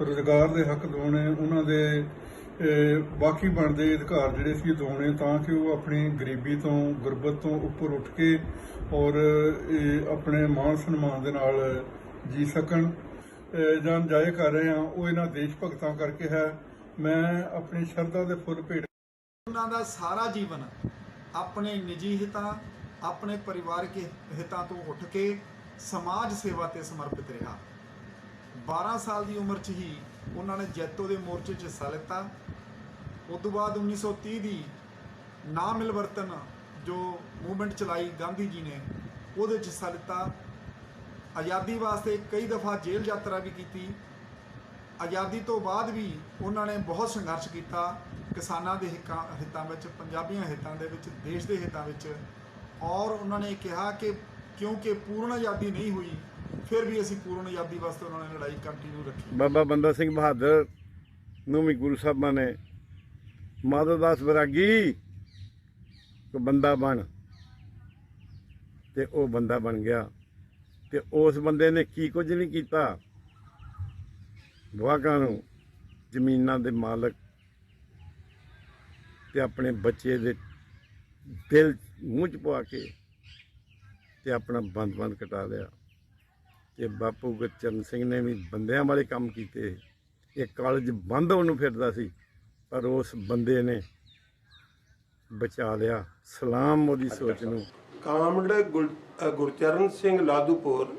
ਰੁਜ਼ਗਾਰ ਦੇ ਹੱਕ ਦਿਵਾਉਣੇ, ਉਹਨਾਂ ਦੇ ਬਾਕੀ ਬਣਦੇ ਅਧਿਕਾਰ ਜਿਹੜੇ ਸੀ ਦਿਵਾਉਣੇ, ਤਾਂ ਕਿ ਉਹ ਆਪਣੀ ਗਰੀਬੀ ਤੋਂ, ਗੁਰਬਤ ਤੋਂ ਉੱਪਰ ਉੱਠ ਕੇ ਔਰ ਆਪਣੇ ਮਾਣ ਸਨਮਾਨ ਦੇ ਨਾਲ ਜੀ ਸਕਣ। ਜਾਂ ਜਾਇ ਕਰ ਰਹੇ ਹਾਂ ਉਹ ਇਹਨਾਂ ਦੇਸ਼ ਭਗਤਾਂ ਕਰਕੇ ਹੈ। ਮੈਂ ਆਪਣੀ ਸ਼ਰਧਾ ਦੇ ਫੁੱਲ ਭੇਟ। ਉਹਨਾਂ ਦਾ ਸਾਰਾ ਜੀਵਨ ਆਪਣੇ ਨਿੱਜੀ ਹਿੱਤਾਂ, ਆਪਣੇ ਪਰਿਵਾਰਕ ਹਿੱਤਾਂ ਤੋਂ ਉੱਠ ਕੇ ਸਮਾਜ ਸੇਵਾ ਤੇ ਸਮਰਪਿਤ ਰਿਹਾ। 12 ਸਾਲ ਦੀ ਉਮਰ 'ਚ ਹੀ ਉਹਨਾਂ ਨੇ ਜੈਤੋ ਦੇ ਮੋਰਚੇ 'ਚ ਹਿੱਸਾ ਲਿੱਤਾ। ਉਸ ਤੋਂ ਬਾਅਦ 1930 ਦੀ ਨਾ ਮਿਲਵਰਤਨ ਜੋ ਮੂਵਮੈਂਟ ਚਲਾਈ ਗਾਂਧੀ ਜੀ ਨੇ, ਉਹਦੇ 'ਚ ਹਿੱਸਾ ਲਿੱਤਾ। ਆਜ਼ਾਦੀ ਵਾਸਤੇ ਕਈ ਦਫਾ ਜੇਲ੍ਹ ਯਾਤਰਾ ਵੀ ਕੀਤੀ। ਆਜ਼ਾਦੀ ਤੋਂ ਬਾਅਦ ਵੀ ਉਹਨਾਂ ਨੇ ਬਹੁਤ ਸੰਘਰਸ਼ ਕੀਤਾ ਕਿਸਾਨਾਂ ਦੇ ਹਿੱਤਾਂ ਵਿੱਚ, ਪੰਜਾਬੀਆਂ ਹਿੱਤਾਂ ਦੇ ਵਿੱਚ, ਦੇਸ਼ ਦੇ ਹਿੱਤਾਂ ਵਿੱਚ। ਔਰ ਉਹਨਾਂ ਨੇ ਕਿਹਾ ਕਿ ਕਿਉਂਕਿ ਪੂਰਨ ਆਜ਼ਾਦੀ ਨਹੀਂ ਹੋਈ, ਫਿਰ ਵੀ ਅਸੀਂ ਪੂਰਨ ਆਜ਼ਾਦੀ ਵਾਸਤੇ ਉਹਨਾਂ ਨੇ ਲੜਾਈ ਕੰਟੀਨਿਊ ਰੱਖੀ। ਬਾਬਾ ਬੰਦਾ ਸਿੰਘ ਬਹਾਦਰ ਨੂੰ ਵੀ ਗੁਰੂ ਸਾਹਿਬਾਂ ਨੇ ਮਾਧੋਦਾਸ ਵੈਰਾਗੀ ਕੋ ਬੰਦਾ ਬਣ, ਤੇ ਉਹ ਬੰਦਾ ਬਣ ਗਿਆ। ਤੇ ਉਸ ਬੰਦੇ ਨੇ ਕੀ ਕੁਝ ਨਹੀਂ ਕੀਤਾ। ਵਾਹਕਾਂ ਨੂੰ ਜ਼ਮੀਨਾਂ ਦੇ ਮਾਲਕ ਤੇ ਆਪਣੇ ਬੱਚੇ ਦੇ ਦਿਲ ਮੂੰਹ 'ਚ ਪਵਾ ਕੇ ਤੇ ਆਪਣਾ ਬੰਦ ਕਟਾ ਲਿਆ। ਤੇ ਬਾਪੂ ਗੁਰਚਰਨ ਸਿੰਘ ਨੇ ਵੀ ਬੰਦਿਆਂ ਵਾਲੇ ਕੰਮ ਕੀਤੇ। ਇਹ ਕਾਲਜ ਬੰਦ ਹੋਣ ਨੂੰ ਫਿਰਦਾ ਸੀ, ਪਰ ਉਸ ਬੰਦੇ ਨੇ ਬਚਾ ਲਿਆ। ਸਲਾਮ ਉਹਦੀ ਸੋਚ ਨੂੰ। ਕਾਮਰੇਡ ਗੁਰਚਰਨ ਸਿੰਘ ਲਾਧੂਪੁਰ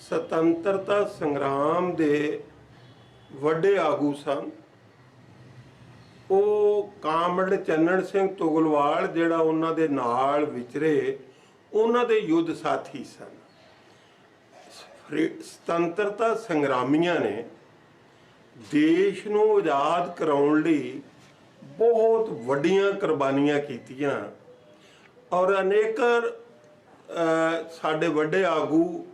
ਸੁਤੰਤਰਤਾ ਸੰਗਰਾਮ ਦੇ ਵੱਡੇ ਆਗੂ ਸਨ। ਉਹ ਕਾਮਰੇਡ ਚੰਨਣ ਸਿੰਘ ਤੁਗਲਵਾਲ ਜਿਹੜਾ ਉਹਨਾਂ ਦੇ ਨਾਲ ਵਿਚਰੇ, ਉਹਨਾਂ ਦੇ ਯੁੱਧ ਸਾਥੀ ਸਨ। ਸੁਤੰਤਰਤਾ ਸੰਗਰਾਮੀਆਂ ਨੇ ਦੇਸ਼ ਨੂੰ ਆਜ਼ਾਦ ਕਰਾਉਣ ਲਈ ਬਹੁਤ ਵੱਡੀਆਂ ਕੁਰਬਾਨੀਆਂ ਕੀਤੀਆਂ ਔਰ ਅਨੇਕਾਂ ਸਾਡੇ ਵੱਡੇ ਆਗੂ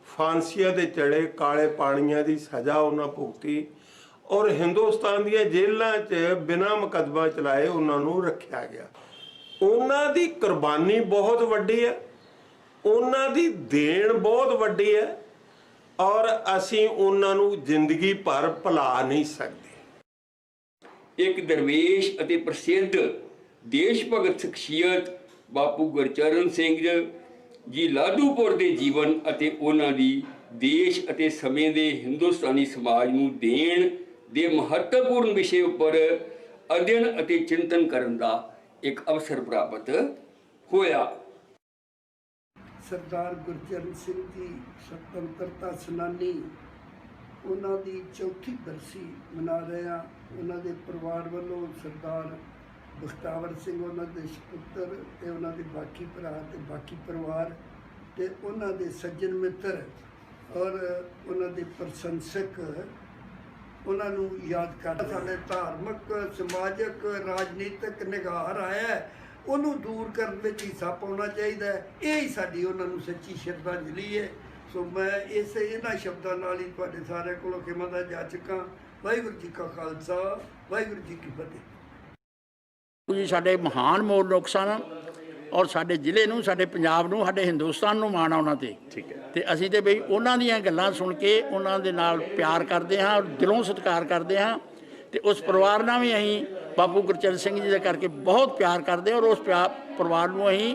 ਫਾਂਸੀਆਂ ਦੇ ਚੜੇ, ਕਾਲੇ ਪਾਣੀਆਂ ਦੀ ਸਜ਼ਾ ਉਹਨਾਂ ਭੁਗਤੀ ਔਰ ਹਿੰਦੁਸਤਾਨ ਦੀਆਂ ਜੇਲ੍ਹਾਂ 'ਚ ਬਿਨਾਂ ਮੁਕੱਦਮਾ ਚਲਾਏ ਉਹਨਾਂ ਨੂੰ ਰੱਖਿਆ ਗਿਆ। ਉਹਨਾਂ ਦੀ ਕੁਰਬਾਨੀ ਬਹੁਤ ਵੱਡੀ ਹੈ, ਉਹਨਾਂ ਦੀ ਦੇਣ ਬਹੁਤ ਵੱਡੀ ਹੈ ਔਰ ਅਸੀਂ ਉਹਨਾਂ ਨੂੰ ਜ਼ਿੰਦਗੀ ਭਰ ਭੁਲਾ ਨਹੀਂ ਸਕਦੇ। ਇੱਕ ਦਰਵੇਸ਼ ਅਤੇ ਪ੍ਰਸਿੱਧ ਦੇਸ਼ ਭਗਤ ਸ਼ਖਸੀਅਤ ਬਾਪੂ ਗੁਰਚਰਨ ਸਿੰਘ ਜੀ ਲਾਧੂਪੁਰ ਦੇ ਜੀਵਨ ਅਤੇ ਉਹਨਾਂ ਦੀ ਦੇਸ਼ ਅਤੇ ਸਮੇਂ ਦੇ ਹਿੰਦੁਸਤਾਨੀ ਸਮਾਜ ਨੂੰ ਦੇਣ ਦੇ ਮਹੱਤਵਪੂਰਨ ਵਿਸ਼ੇ ਉੱਪਰ ਅਧਿਐਨ ਅਤੇ ਚਿੰਤਨ ਕਰਨ ਦਾ ਇੱਕ ਅਵਸਰ ਪ੍ਰਾਪਤ ਹੋਇਆ। ਸਰਦਾਰ ਗੁਰਚਰਨ ਸਿੰਘ ਜੀ ਸੁਤੰਤਰਤਾ ਸੈਨਾਨੀ, ਉਹਨਾਂ ਦੀ ਚੌਥੀ ਬਰਸੀ ਮਨਾ ਰਹੇ ਹਾਂ। ਉਹਨਾਂ ਦੇ ਪਰਿਵਾਰ ਵੱਲੋਂ ਸਰਦਾਰ ਬਖਤਾਵਰ ਸਿੰਘ, ਉਹਨਾਂ ਦੇ ਸਪੁੱਤਰ ਤੇ ਉਹਨਾਂ ਦੇ ਬਾਕੀ ਭਰਾ ਤੇ ਬਾਕੀ ਪਰਿਵਾਰ ਤੇ ਉਹਨਾਂ ਦੇ ਸੱਜਣ ਮਿੱਤਰ ਔਰ ਉਹਨਾਂ ਦੇ ਪ੍ਰਸ਼ੰਸਕ ਉਹਨਾਂ ਨੂੰ ਯਾਦ ਕਰ ਸਾਡੇ ਧਾਰਮਿਕ, ਸਮਾਜਿਕ, ਰਾਜਨੀਤਿਕ ਨਿਗਾਰ ਆਇਆ, ਉਹਨੂੰ ਦੂਰ ਕਰਨ ਵਿੱਚ ਹਿੱਸਾ ਪਾਉਣਾ ਚਾਹੀਦਾ ਹੈ। ਇਹ ਹੀ ਸਾਡੀ ਉਹਨਾਂ ਨੂੰ ਸੱਚੀ ਸ਼ਰਧਾਂਜਲੀ ਹੈ। ਸੋ ਮੈਂ ਇਹਨਾਂ ਸ਼ਬਦਾਂ ਨਾਲ ਹੀ ਤੁਹਾਡੇ ਸਾਰਿਆਂ ਕੋਲੋਂ ਖਿਮਾ ਦਾ ਜਾਚਕਾਂ। ਵਾਹਿਗੁਰੂ ਜੀ ਕਾ ਖਾਲਸਾ, ਵਾਹਿਗੁਰੂ ਜੀ ਕੀ ਫਤਿਹ। ਜੀ ਸਾਡੇ ਮਹਾਨ ਮੋਰਲੋਕ ਸਨ ਔਰ ਸਾਡੇ ਜ਼ਿਲ੍ਹੇ ਨੂੰ, ਸਾਡੇ ਪੰਜਾਬ ਨੂੰ, ਸਾਡੇ ਹਿੰਦੁਸਤਾਨ ਨੂੰ ਮਾਣ ਆ ਉਹਨਾਂ ਤੇ। ਠੀਕ ਹੈ। ਤੇ ਅਸੀਂ ਤੇ ਬਈ ਉਹਨਾਂ ਦੀਆਂ ਗੱਲਾਂ ਸੁਣ ਕੇ ਉਹਨਾਂ ਦੇ ਨਾਲ ਪਿਆਰ ਕਰਦੇ ਹਾਂ ਔਰ ਦਿਲੋਂ ਸਤਿਕਾਰ ਕਰਦੇ ਹਾਂ। ਤੇ ਉਸ ਪਰਿਵਾਰ ਨਾਲ ਵੀ ਅਸੀਂ ਬਾਪੂ ਗੁਰਚਰਨ ਸਿੰਘ ਜੀ ਦੇ ਕਰਕੇ ਬਹੁਤ ਪਿਆਰ ਕਰਦੇ ਔਰ ਉਸ ਪਰਿਵਾਰ ਨੂੰ ਅਸੀਂ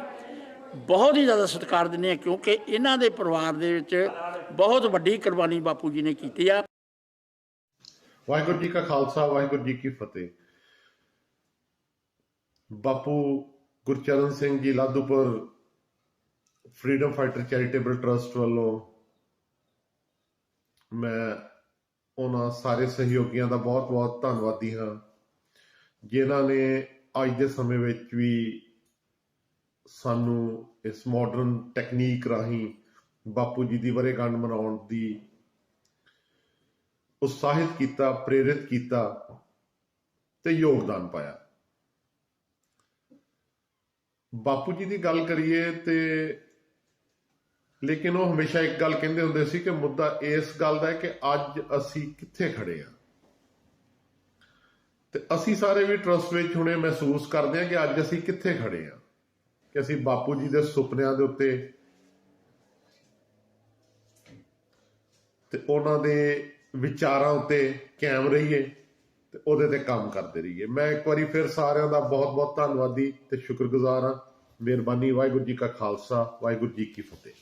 ਬਹੁਤ ਹੀ ਜ਼ਿਆਦਾ ਸਤਿਕਾਰ ਦਿੰਦੇ ਹਾਂ, ਕਿਉਂਕਿ ਇਹਨਾਂ ਦੇ ਪਰਿਵਾਰ ਦੇ ਵਿੱਚ ਬਹੁਤ ਵੱਡੀ ਕੁਰਬਾਨੀ ਬਾਪੂ ਜੀ ਨੇ ਕੀਤੀ ਆ। ਵਾਹਿਗੁਰੂ ਜੀ ਕਾ ਖਾਲਸਾ, ਵਾਹਿਗੁਰੂ ਜੀ ਕੀ ਫਤਿਹ। ਬਾਪੂ Gurcharan Singh ji ਲਾਧੂਪੁਰ freedom fighter charitable trust ਵੱਲੋਂ ਮੈਂ ਉਹਨਾਂ ਸਾਰੇ ਸਹਿਯੋਗੀਆਂ ਦਾ ਬਹੁਤ ਬਹੁਤ ਧੰਨਵਾਦੀ ਹਾਂ ਜਿਨ੍ਹਾਂ ਨੇ ਅੱਜ ਦੇ ਸਮੇਂ ਵਿੱਚ ਵੀ ਸਾਨੂੰ ਇਸ ਮਾਡਰਨ ਟੈਕਨੀਕ ਰਾਹੀਂ ਬਾਪੂ ਜੀ ਦੀ ਵਰ੍ਹੇਗੰਢ ਮਨਾਉਣ ਦੀ ਉਤਸ਼ਾਹਿਤ ਕੀਤਾ, ਪ੍ਰੇਰਿਤ ਕੀਤਾ ਤੇ ਯੋਗਦਾਨ ਪਾਇਆ। ਬਾਪੂ ਜੀ ਦੀ ਗੱਲ ਕਰੀਏ ਤੇ ਲੇਕਿਨ ਉਹ ਹਮੇਸ਼ਾ ਇੱਕ ਗੱਲ ਕਹਿੰਦੇ ਹੁੰਦੇ ਸੀ ਕਿ ਮੁੱਦਾ ਇਸ ਗੱਲ ਦਾ ਹੈ ਕਿ ਅੱਜ ਅਸੀਂ ਕਿੱਥੇ ਖੜੇ ਹਾਂ। ਤੇ ਅਸੀਂ ਸਾਰੇ ਵੀ ਟਰਸਟ ਵਿੱਚ ਹੁਣੇ ਮਹਿਸੂਸ ਕਰਦੇ ਹਾਂ ਕਿ ਅੱਜ ਅਸੀਂ ਕਿੱਥੇ ਖੜੇ ਹਾਂ, ਕਿ ਅਸੀਂ ਬਾਪੂ ਜੀ ਦੇ ਸੁਪਨਿਆਂ ਦੇ ਉੱਤੇ ਤੇ ਉਹਨਾਂ ਦੇ ਵਿਚਾਰਾਂ ਉੱਤੇ ਕਾਇਮ ਰਹੀਏ ਤੇ ਉਹਦੇ ਤੇ ਕੰਮ ਕਰਦੇ ਰਹੀਏ। ਮੈਂ ਇੱਕ ਵਾਰੀ ਫਿਰ ਸਾਰਿਆਂ ਦਾ ਬਹੁਤ ਬਹੁਤ ਧੰਨਵਾਦੀ ਤੇ ਸ਼ੁਕਰਗੁਜ਼ਾਰ ਹਾਂ। ਮਿਹਰਬਾਨੀ। ਵਾਹਿਗੁਰੂ ਜੀ ਕਾ ਖਾਲਸਾ, ਵਾਹਿਗੁਰੂ ਜੀ ਕੀ ਫਤਿਹ।